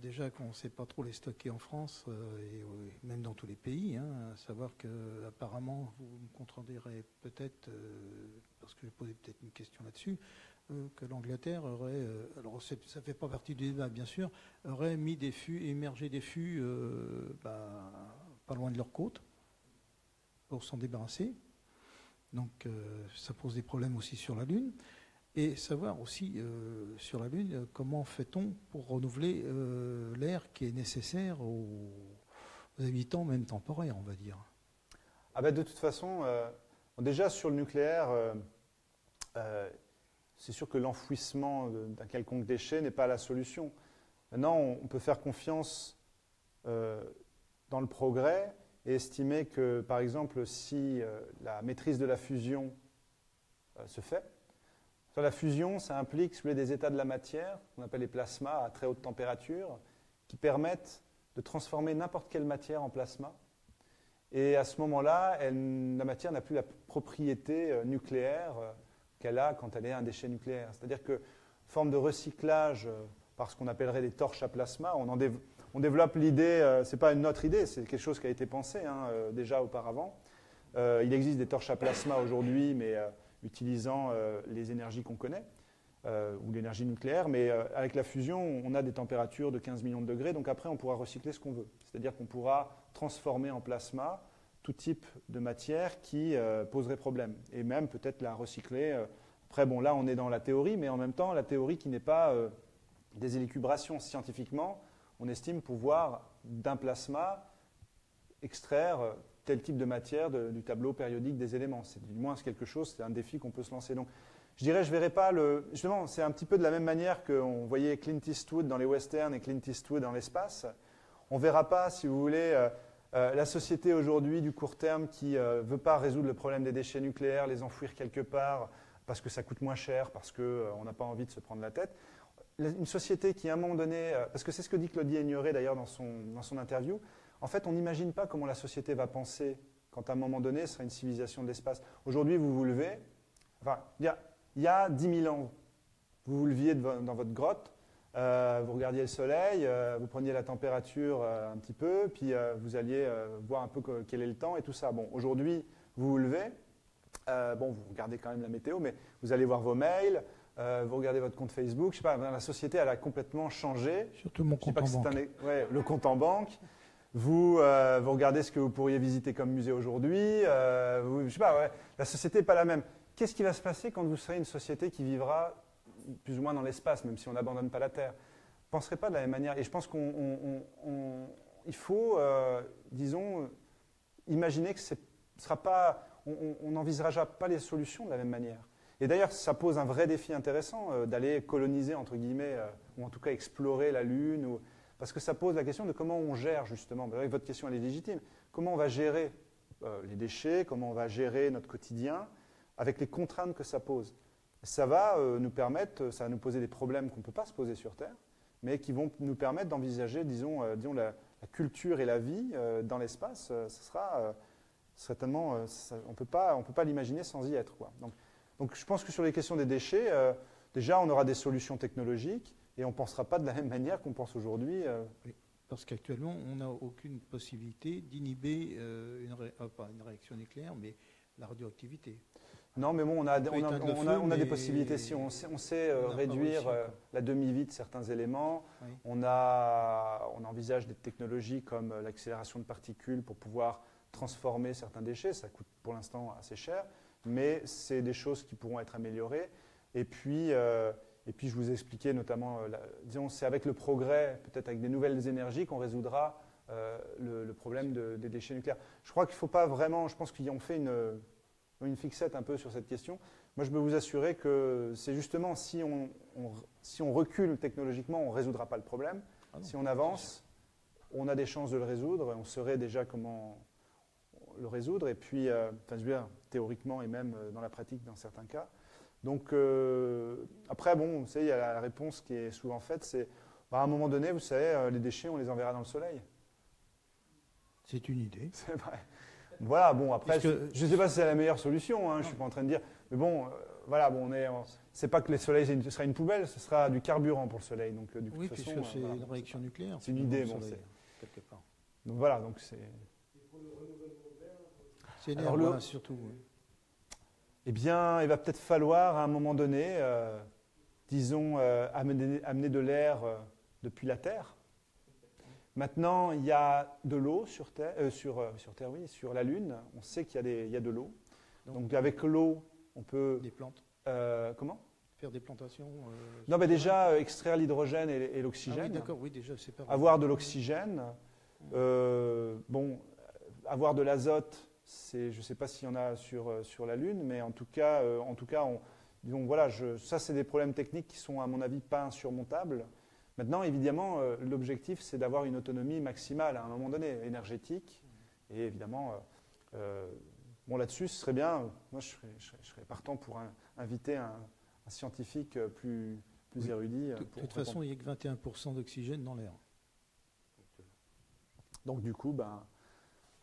Déjà qu'on ne sait pas trop les stocker en France, et même dans tous les pays. À savoir qu'apparemment, vous me contredirez peut-être, parce que j'ai posé peut-être une question là-dessus, que l'Angleterre aurait, alors ça ne fait pas partie du débat bien sûr, aurait mis émergé des fûts pas loin de leur côte pour s'en débarrasser. Donc ça pose des problèmes aussi sur la Lune. Et savoir aussi sur la Lune comment fait-on pour renouveler l'air qui est nécessaire aux habitants, même temporaires, on va dire. De toute façon, déjà sur le nucléaire, c'est sûr que l'enfouissement d'un quelconque déchet n'est pas la solution. Maintenant, on peut faire confiance dans le progrès et estimer que, par exemple, si la maîtrise de la fusion se fait, sur la fusion, ça implique des états de la matière, qu'on appelle les plasmas à très haute température, qui permettent de transformer n'importe quelle matière en plasma. Et à ce moment-là, la matière n'a plus la propriété nucléaire qu'elle a quand elle est un déchet nucléaire. C'est-à-dire que, forme de recyclage par ce qu'on appellerait des torches à plasma, on développe l'idée, ce n'est pas notre idée, c'est quelque chose qui a été pensé déjà auparavant. Il existe des torches à plasma aujourd'hui, mais utilisant les énergies qu'on connaît, ou l'énergie nucléaire, mais avec la fusion, on a des températures de 15 millions de degrés, donc après on pourra recycler ce qu'on veut. C'est-à-dire qu'on pourra transformer en plasma tout type de matière qui poserait problème, et même peut-être la recycler. Après, bon, là on est dans la théorie, mais en même temps, la théorie qui n'est pas des élucubrations. Scientifiquement, on estime pouvoir, d'un plasma, extraire tel type de matière du tableau périodique des éléments. C'est du moins quelque chose, c'est un défi qu'on peut se lancer. Donc, je dirais, je ne verrai pas justement, c'est un petit peu de la même manière qu'on voyait Clint Eastwood dans les westerns et Clint Eastwood dans l'espace. On ne verra pas, si vous voulez, la société aujourd'hui du court terme qui ne veut pas résoudre le problème des déchets nucléaires, les enfouir quelque part parce que ça coûte moins cher, parce qu'on n'a pas envie de se prendre la tête. Une société qui, à un moment donné, parce que c'est ce que dit Claudie Aigneret d'ailleurs dans son interview, En fait, on n'imagine pas comment la société va penser quand à un moment donné, ce sera une civilisation de l'espace. Aujourd'hui, vous vous levez, enfin, il y a 10 000 ans, vous vous leviez dans votre grotte, vous regardiez le soleil, vous preniez la température un petit peu, puis vous alliez voir un peu quel est le temps et tout ça. Bon, aujourd'hui, vous vous levez, bon, vous regardez quand même la météo, mais vous allez voir vos mails, vous regardez votre compte Facebook, je sais pas, la société, elle a complètement changé. Surtout mon compte en banque. Ouais, le compte en banque. Vous regardez ce que vous pourriez visiter comme musée aujourd'hui. Je sais pas, ouais, la société n'est pas la même. Qu'est-ce qui va se passer quand vous serez une société qui vivra plus ou moins dans l'espace, même si on n'abandonne pas la Terre? Vous ne penserez pas de la même manière. Et je pense qu'il faut, disons, imaginer que ce sera pas, on n'envisagera pas les solutions de la même manière. Et d'ailleurs, ça pose un vrai défi intéressant d'aller coloniser, entre guillemets, ou en tout cas explorer la Lune, parce que ça pose la question de comment on gère, justement. Votre question, elle est légitime. Comment on va gérer les déchets, comment on va gérer notre quotidien, avec les contraintes que ça pose. Ça va nous permettre, ça va nous poser des problèmes qu'on ne peut pas se poser sur Terre, mais qui vont nous permettre d'envisager, disons la culture et la vie dans l'espace. Ce sera certainement, on ne peut pas l'imaginer sans y être, quoi. Donc je pense que sur les questions des déchets, déjà on aura des solutions technologiques et on ne pensera pas de la même manière qu'on pense aujourd'hui. Oui, parce qu'actuellement, on n'a aucune possibilité d'inhiber pas une réaction nucléaire, mais la radioactivité. Non, mais bon, on a des possibilités. Si on sait réduire la demi-vie de certains éléments, oui. On envisage des technologies comme l'accélération de particules pour pouvoir transformer certains déchets. Ça coûte pour l'instant assez cher, mais c'est des choses qui pourront être améliorées. Et puis je vous ai expliqué notamment, disons, c'est avec le progrès, peut-être avec des nouvelles énergies, qu'on résoudra le problème des déchets nucléaires. Je crois qu'il ne faut pas vraiment, je pense qu'ils ont fait une fixette un peu sur cette question. Moi, je peux vous assurer que c'est justement si on recule technologiquement, on ne résoudra pas le problème. Ah non, si on avance, on a des chances de le résoudre, on saurait déjà comment le résoudre, et puis, je veux dire, théoriquement et même dans la pratique dans certains cas. Donc, après, bon, vous savez, il y a la réponse qui est souvent faite, c'est, à un moment donné, vous savez, les déchets, on les enverra dans le soleil. C'est une idée. C'est vrai. Voilà, bon, après, je ne sais pas si c'est la meilleure solution, hein, je ne suis pas en train de dire, mais bon, voilà, bon, c'est pas que le soleil ce sera une poubelle, ce sera du carburant pour le soleil. Donc, du coup, oui, de toute puisque façon, c'est une réaction nucléaire. C'est une idée, bon, soleil, quelque part. Donc voilà, donc c'est... C'est énervé, surtout. Oui. Eh bien, il va peut-être falloir, à un moment donné, disons, amener de l'air depuis la Terre. Maintenant, il y a de l'eau sur Terre, oui, sur la Lune. On sait qu'il y a de l'eau. Donc, avec l'eau, on peut... Des plantes. Comment ? Faire des plantations. Non, mais déjà, extraire l'hydrogène et l'oxygène. Ah oui, d'accord, oui, déjà, c'est pas... Avoir de l'oxygène. Bon, avoir de l'azote, je ne sais pas s'il y en a sur la Lune, mais en tout cas, disons, voilà, ça, c'est des problèmes techniques qui sont, à mon avis, pas insurmontables. Maintenant, évidemment, l'objectif, c'est d'avoir une autonomie maximale à un moment donné, énergétique. Et évidemment, bon, là-dessus, ce serait bien, moi, je serais partant pour inviter un scientifique plus érudit. De toute façon, il n'y a que 21% d'oxygène dans l'air. Donc, du coup,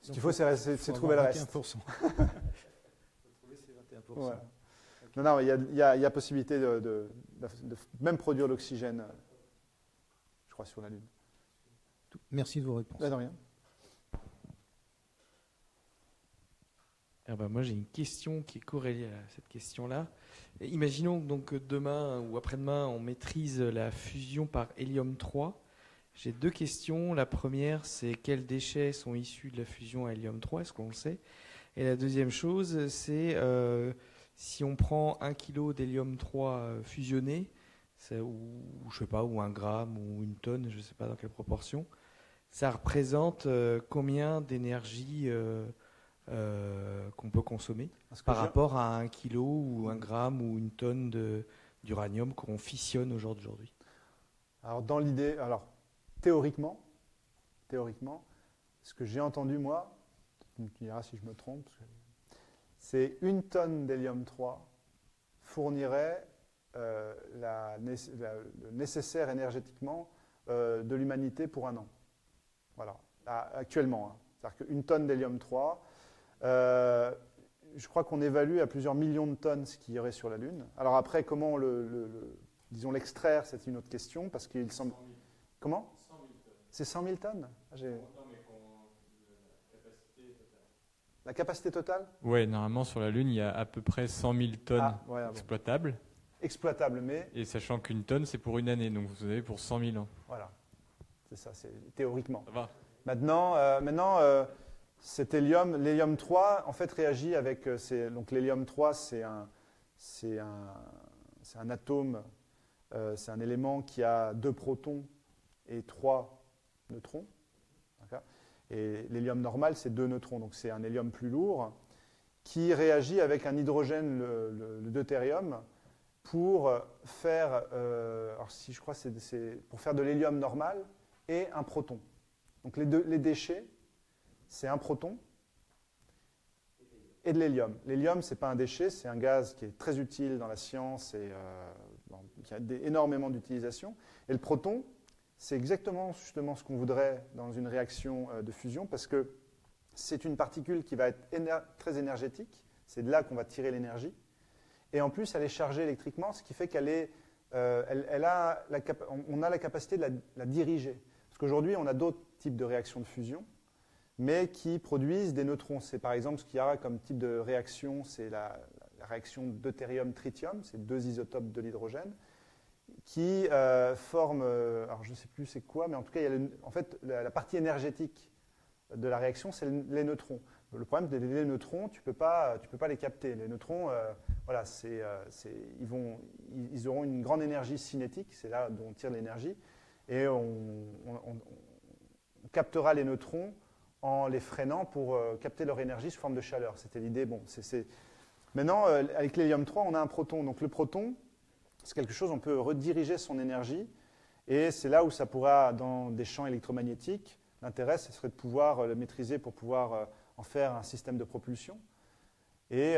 ce qu'il faut, c'est trouver le reste. 21%. Il faut trouver ces 21%. Voilà. Non, il y a possibilité de même produire l'oxygène, je crois, sur la Lune. Merci de vos réponses. De rien. Moi, j'ai une question qui est corrélée à cette question-là. Imaginons donc que demain ou après-demain, on maîtrise la fusion par hélium 3. J'ai deux questions. La première, c'est quels déchets sont issus de la fusion à hélium 3 ? Est-ce qu'on le sait ? Et la deuxième chose, c'est si on prend 1 kg d'hélium 3 fusionné, ou je sais pas, ou 1 gramme, ou 1 tonne, je ne sais pas dans quelle proportion, ça représente combien d'énergie qu'on peut consommer par rapport à 1 kg ou 1 gramme ou 1 tonne d'uranium qu'on fissionne au jour d'aujourd'hui ? Alors, dans l'idée, théoriquement, ce que j'ai entendu, moi, tu me diras si je me trompe, c'est 1 tonne d'hélium 3 fournirait le nécessaire énergétiquement de l'humanité pour 1 an. Voilà. actuellement. Hein. C'est-à-dire qu'une tonne d'hélium-3, je crois qu'on évalue à plusieurs millions de tonnes ce qu'il y aurait sur la Lune. Alors après, comment disons l'extraire, c'est une autre question, parce qu'il semble... Comment ? 100 000 tonnes. C'est 100 000 tonnes ? La capacité totale ? Oui, normalement sur la Lune, il y a à peu près 100 000 tonnes exploitables. Exploitables, mais... Et sachant qu'une tonne, c'est pour une année, donc vous avez pour 100 000 ans. Voilà, c'est ça, c'est théoriquement. Ça va. Maintenant cet hélium, l'hélium-3, en fait, réagit avec... donc l'hélium-3, c'est un atome, c'est un élément qui a 2 protons et 3 neutrons. Et l'hélium normal, c'est 2 neutrons, donc c'est un hélium plus lourd qui réagit avec un hydrogène, le deutérium, pour faire, alors si je crois, c'est pour faire de l'hélium normal et un proton. Donc les déchets, c'est un proton et de l'hélium. L'hélium, ce n'est pas un déchet, c'est un gaz qui est très utile dans la science et qui a énormément d'utilisation. Et le proton, c'est exactement justement ce qu'on voudrait dans une réaction de fusion, parce que c'est une particule qui va être très énergétique, c'est de là qu'on va tirer l'énergie, et en plus elle est chargée électriquement, ce qui fait qu'elle est, on a la capacité de la diriger. Parce qu'aujourd'hui, on a d'autres types de réactions de fusion, mais qui produisent des neutrons. C'est par exemple ce qu'il y a comme type de réaction, c'est la réaction deutérium-tritium, c'est 2 isotopes de l'hydrogène, qui forment, alors je ne sais plus c'est quoi, mais en tout cas, il y a en fait, la partie énergétique de la réaction, c'est les neutrons. Le problème, c'est que les neutrons, tu peux pas les capter. Les neutrons, voilà, ils auront une grande énergie cinétique, c'est là dont on tire l'énergie, et on captera les neutrons en les freinant pour capter leur énergie sous forme de chaleur. C'était l'idée. Bon, Maintenant, avec l'hélium-3, on a un proton. Donc le proton, c'est quelque chose, on peut rediriger son énergie, et c'est là où ça pourra, dans des champs électromagnétiques, l'intérêt, ce serait de pouvoir le maîtriser pour pouvoir en faire un système de propulsion. Et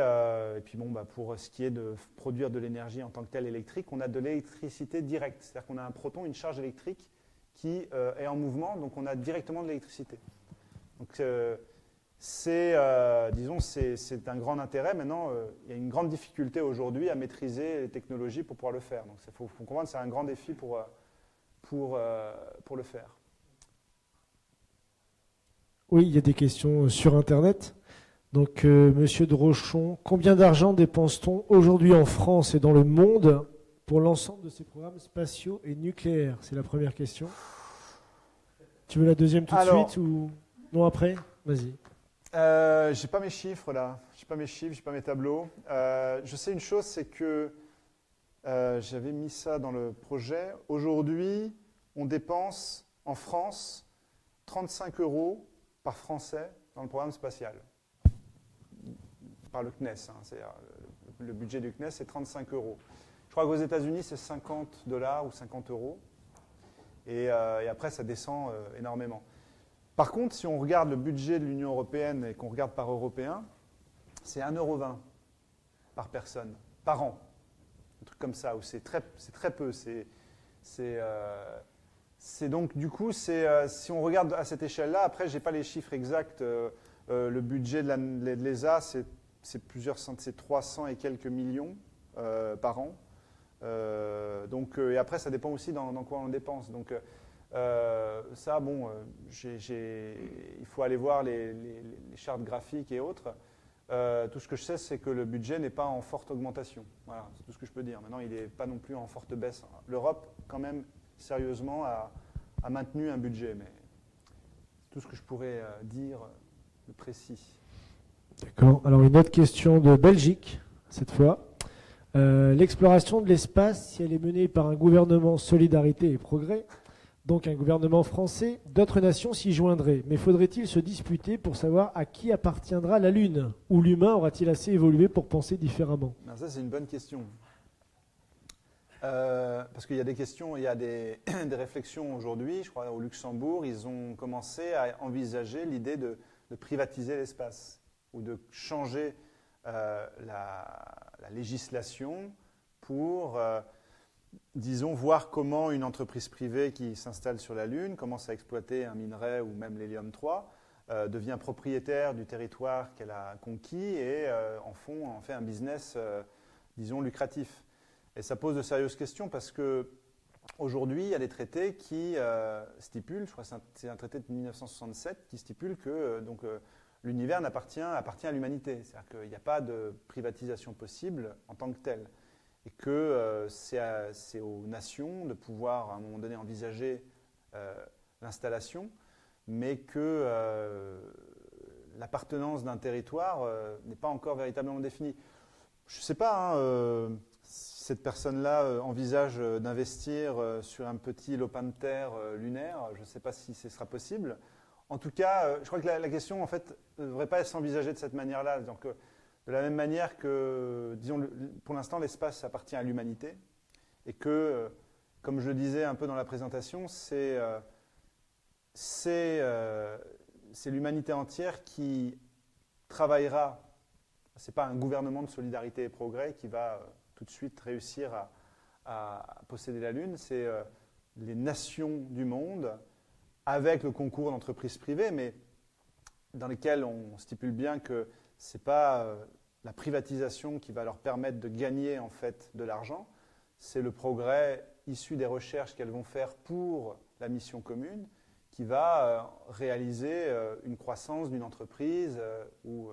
puis bon, pour ce qui est de produire de l'énergie en tant que telle électrique, on a de l'électricité directe. C'est-à-dire qu'on a un proton, une charge électrique qui est en mouvement, donc on a directement de l'électricité. Donc disons, c'est un grand intérêt. Maintenant, il y a une grande difficulté aujourd'hui à maîtriser les technologies pour pouvoir le faire. Donc il faut comprendre que c'est un grand défi pour le faire. Oui, il y a des questions sur Internet. Donc, Monsieur de Rochon, combien d'argent dépense-t-on aujourd'hui en France et dans le monde pour l'ensemble de ces programmes spatiaux et nucléaires? C'est la première question. Tu veux la deuxième tout de suite ou non après? Vas-y. J'ai pas mes chiffres là, j'ai pas mes tableaux. Je sais une chose, c'est que j'avais mis ça dans le projet. Aujourd'hui, on dépense en France 35 € par Français dans le programme spatial. Par le CNES, hein, le budget du CNES, c'est 35 €. Je crois qu'aux États-Unis, c'est 50 $ ou 50 €. Et après, ça descend énormément. Par contre, si on regarde le budget de l'Union européenne et qu'on regarde par européen, c'est 1,20 € par personne, par an. Un truc comme ça, où c'est très peu. C'est donc, du coup, si on regarde à cette échelle-là, après, je n'ai pas les chiffres exacts. Le budget de l'ESA, c'est 300 et quelques millions par an. Et après, ça dépend aussi dans quoi on dépense. Donc, ça, bon, il faut aller voir les chartes graphiques et autres. Tout ce que je sais, c'est que le budget n'est pas en forte augmentation. Voilà, c'est tout ce que je peux dire. Maintenant, il n'est pas non plus en forte baisse. L'Europe, quand même, sérieusement, a maintenu un budget. Mais c'est tout ce que je pourrais dire de précis. D'accord. Alors, une autre question de Belgique, cette fois. L'exploration de l'espace, si elle est menée par un gouvernement Solidarité et Progrès, donc un gouvernement français, d'autres nations s'y joindraient. Mais faudrait-il se disputer pour savoir à qui appartiendra la Lune? Ou l'humain aura-t-il assez évolué pour penser différemment? Ben ça, c'est une bonne question. Parce qu'il y a des questions, il y a des réflexions aujourd'hui. Je crois au Luxembourg, ils ont commencé à envisager l'idée de privatiser l'espace ou de changer la législation pour disons, voir comment une entreprise privée qui s'installe sur la Lune, commence à exploiter un minerai ou même l'hélium-3, devient propriétaire du territoire qu'elle a conquis et en fait un business, disons, lucratif. Et ça pose de sérieuses questions parce que aujourd'hui, il y a des traités qui stipulent, je crois que c'est un traité de 1967, qui stipule que l'univers appartient à l'humanité. C'est-à-dire qu'il n'y a pas de privatisation possible en tant que telle. Et que c'est aux nations de pouvoir, à un moment donné, envisager l'installation, mais que l'appartenance d'un territoire n'est pas encore véritablement définie. Je ne sais pas si cette personne-là envisage d'investir sur un petit lopin de terre lunaire. Je ne sais pas si ce sera possible. En tout cas, je crois que la question, en fait, ne devrait pas s'envisager de cette manière-là. Donc, de la même manière que, disons, pour l'instant, l'espace appartient à l'humanité et que, comme je le disais un peu dans la présentation, c'est l'humanité entière qui travaillera. Ce n'est pas un gouvernement de solidarité et progrès qui va tout de suite réussir à posséder la Lune, c'est les nations du monde, avec le concours d'entreprises privées, mais dans lesquelles on stipule bien que ce n'est pas la privatisation qui va leur permettre de gagner en fait de l'argent, c'est le progrès issu des recherches qu'elles vont faire pour la mission commune qui va réaliser une croissance d'une entreprise ou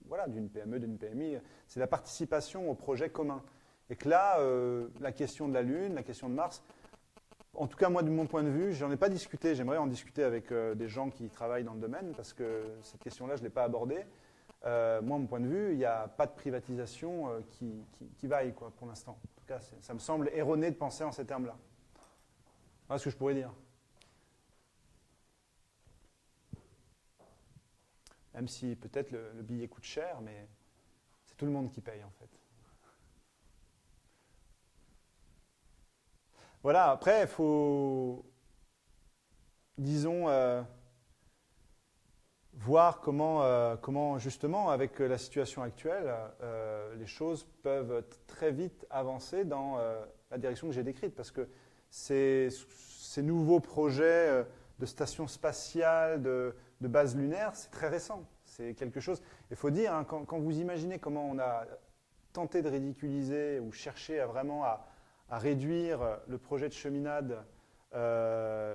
voilà, d'une PME, d'une PMI. C'est la participation au projet commun. Et que là, la question de la Lune, la question de Mars, en tout cas, moi, de mon point de vue, je n'en ai pas discuté. J'aimerais en discuter avec des gens qui travaillent dans le domaine parce que cette question-là, je ne l'ai pas abordée. Moi, mon point de vue, il n'y a pas de privatisation qui vaille quoi, pour l'instant. En tout cas, ça me semble erroné de penser en ces termes-là. Voilà ce que je pourrais dire. Même si peut-être le billet coûte cher, mais c'est tout le monde qui paye en fait. Voilà, après, il faut, disons, voir comment justement, avec la situation actuelle, les choses peuvent très vite avancer dans la direction que j'ai décrite. Parce que ces nouveaux projets de stations spatiales, de bases lunaires, c'est très récent. C'est quelque chose. Il faut dire, hein, quand vous imaginez comment on a tenté de ridiculiser ou cherché vraiment à réduire le projet de cheminade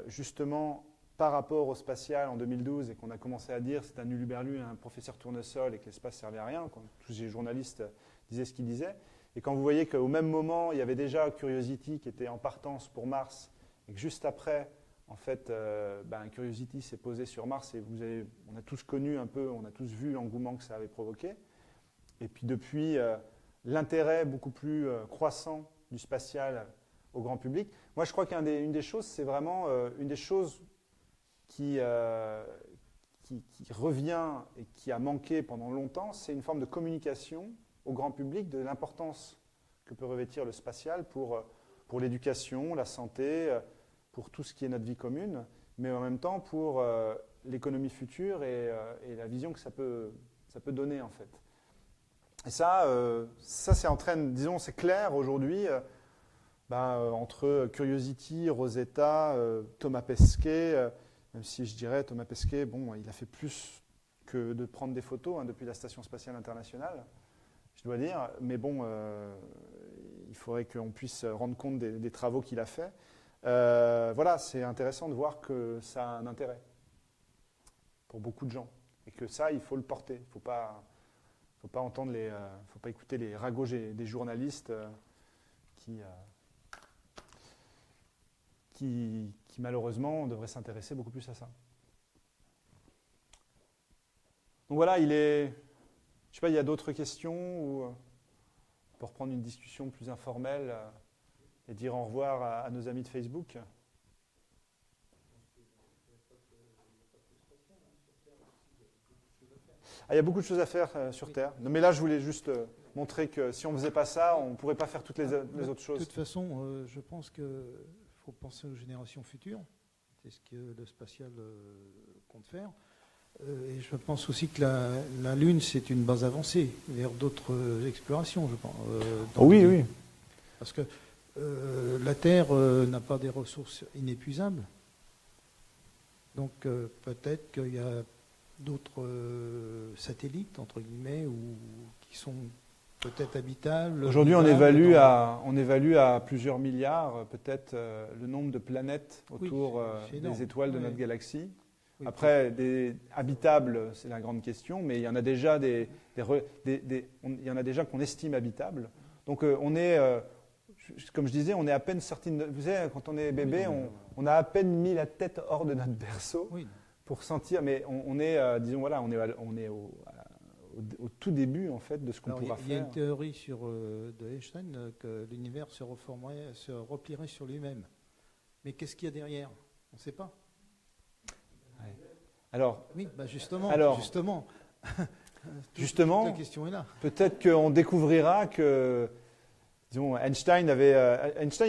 justement par rapport au spatial en 2012 et qu'on a commencé à dire c'est un uluberlu, un professeur tournesol et que l'espace ne servait à rien, quand tous les journalistes disaient ce qu'ils disaient. Et quand vous voyez qu'au même moment, il y avait déjà Curiosity qui était en partance pour Mars et que juste après, en fait, Curiosity s'est posé sur Mars et on a tous connu un peu, on a tous vu l'engouement que ça avait provoqué. Et puis depuis, l'intérêt beaucoup plus croissant du spatial au grand public. Moi, je crois qu'une des choses, c'est vraiment une des choses qui revient et qui a manqué pendant longtemps, c'est une forme de communication au grand public de l'importance que peut revêtir le spatial pour l'éducation, la santé, pour tout ce qui est notre vie commune, mais en même temps pour l'économie future et la vision que ça peut donner en fait. Et ça c'est en train, disons, c'est clair aujourd'hui entre Curiosity, Rosetta, Thomas Pesquet, même si je dirais Thomas Pesquet, bon, il a fait plus que de prendre des photos depuis la Station Spatiale Internationale, je dois dire, mais bon, il faudrait qu'on puisse rendre compte des travaux qu'il a faits. Voilà, c'est intéressant de voir que ça a un intérêt pour beaucoup de gens et que ça, il faut le porter. Il ne faut pas entendre faut pas écouter les ragots des journalistes qui malheureusement devraient s'intéresser beaucoup plus à ça. Donc voilà, je ne sais pas, il y a d'autres questions ou pour reprendre une discussion plus informelle et dire au revoir à nos amis de Facebook. Il y a beaucoup de choses à faire sur Terre. Non, mais là, je voulais juste montrer que si on ne faisait pas ça, on ne pourrait pas faire toutes les autres choses. De toute façon, je pense qu'il faut penser aux générations futures. C'est ce que le spatial compte faire. Et je pense aussi que la Lune, c'est une base avancée vers d'autres explorations, je pense. Oui. Parce que La Terre n'a pas des ressources inépuisables. Donc peut-être qu'il y a d'autres satellites, entre guillemets, qui sont peut-être habitables. Aujourd'hui, on évalue à plusieurs milliards, peut-être, le nombre de planètes autour des étoiles de notre galaxie. Oui, après, habitables, c'est la grande question, mais il y en a déjà il y en a déjà qu'on estime habitables. Donc on est, comme je disais, on est à peine sorti de... Vous savez, quand on est bébé, on a à peine mis la tête hors de notre berceau pour sentir, mais on est, disons, voilà, on est au tout début, en fait, de ce qu'on pourra faire. Il y a une théorie de Einstein que l'univers se replierait sur lui-même. Mais qu'est-ce qu'il y a derrière? On ne sait pas. Ouais. Alors, oui, bah justement, la question est là. Peut-être qu'on découvrira que, disons, Einstein, il y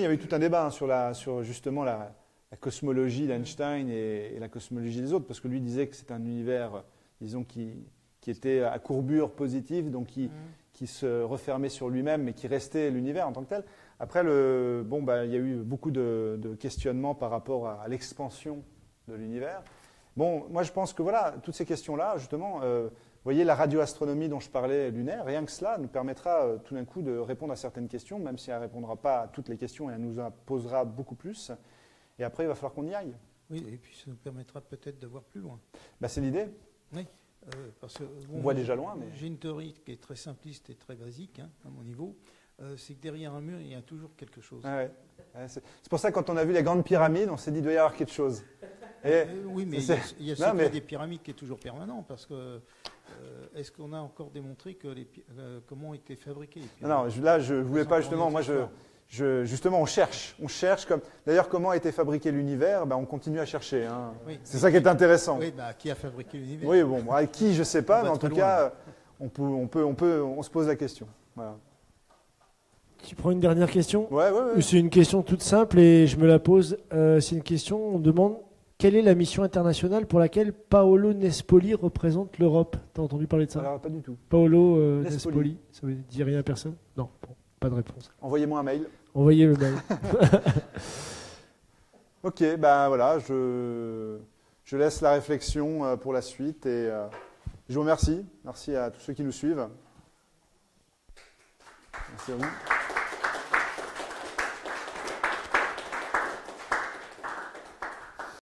avait eu tout un débat sur justement la cosmologie d'Einstein et la cosmologie des autres, parce que lui disait que c'est un univers, disons, qui était à courbure positive, donc qui se refermait sur lui-même, mais qui restait l'univers en tant que tel. Après, il y a eu beaucoup de questionnements par rapport à l'expansion de l'univers. Bon, moi je pense que voilà, toutes ces questions-là, justement, vous voyez la radioastronomie dont je parlais lunaire, rien que cela nous permettra tout d'un coup de répondre à certaines questions, même si elle ne répondra pas à toutes les questions, elle nous en posera beaucoup plus. Et après, il va falloir qu'on y aille. Oui, et puis ça nous permettra peut-être de voir plus loin. Bah, c'est l'idée. Oui. Parce que, on voit déjà loin. Mais... J'ai une théorie qui est très simpliste et très basique, à mon niveau. C'est que derrière un mur, il y a toujours quelque chose. Ah ouais. C'est pour ça que quand on a vu les grandes pyramides, on s'est dit qu'il doit y avoir quelque chose. Oui, mais il y a ce des pyramides qui est toujours permanent, parce que est-ce qu'on a encore démontré que comment ont été fabriquées les pyramides? Non, là, je ne voulais pas justement, justement, on cherche comme. D'ailleurs, comment a été fabriqué l'univers? On continue à chercher. Hein. Oui, c'est ça qui est intéressant. Oui, qui a fabriqué l'univers? Oui, bon, qui, je ne sais pas, mais en tout cas, on se pose la question. Voilà. Tu prends une dernière question? Ouais. C'est une question toute simple et je me la pose. C'est une question, on demande quelle est la mission internationale pour laquelle Paolo Nespoli représente l'Europe? T'as entendu parler de ça? Alors, pas du tout. Paolo Nespoli, ça ne dit rien à personne? Non, bon, pas de réponse. Envoyez-moi un mail. Envoyez le mail. Ok, voilà, je laisse la réflexion pour la suite et je vous remercie. Merci à tous ceux qui nous suivent. Merci à vous.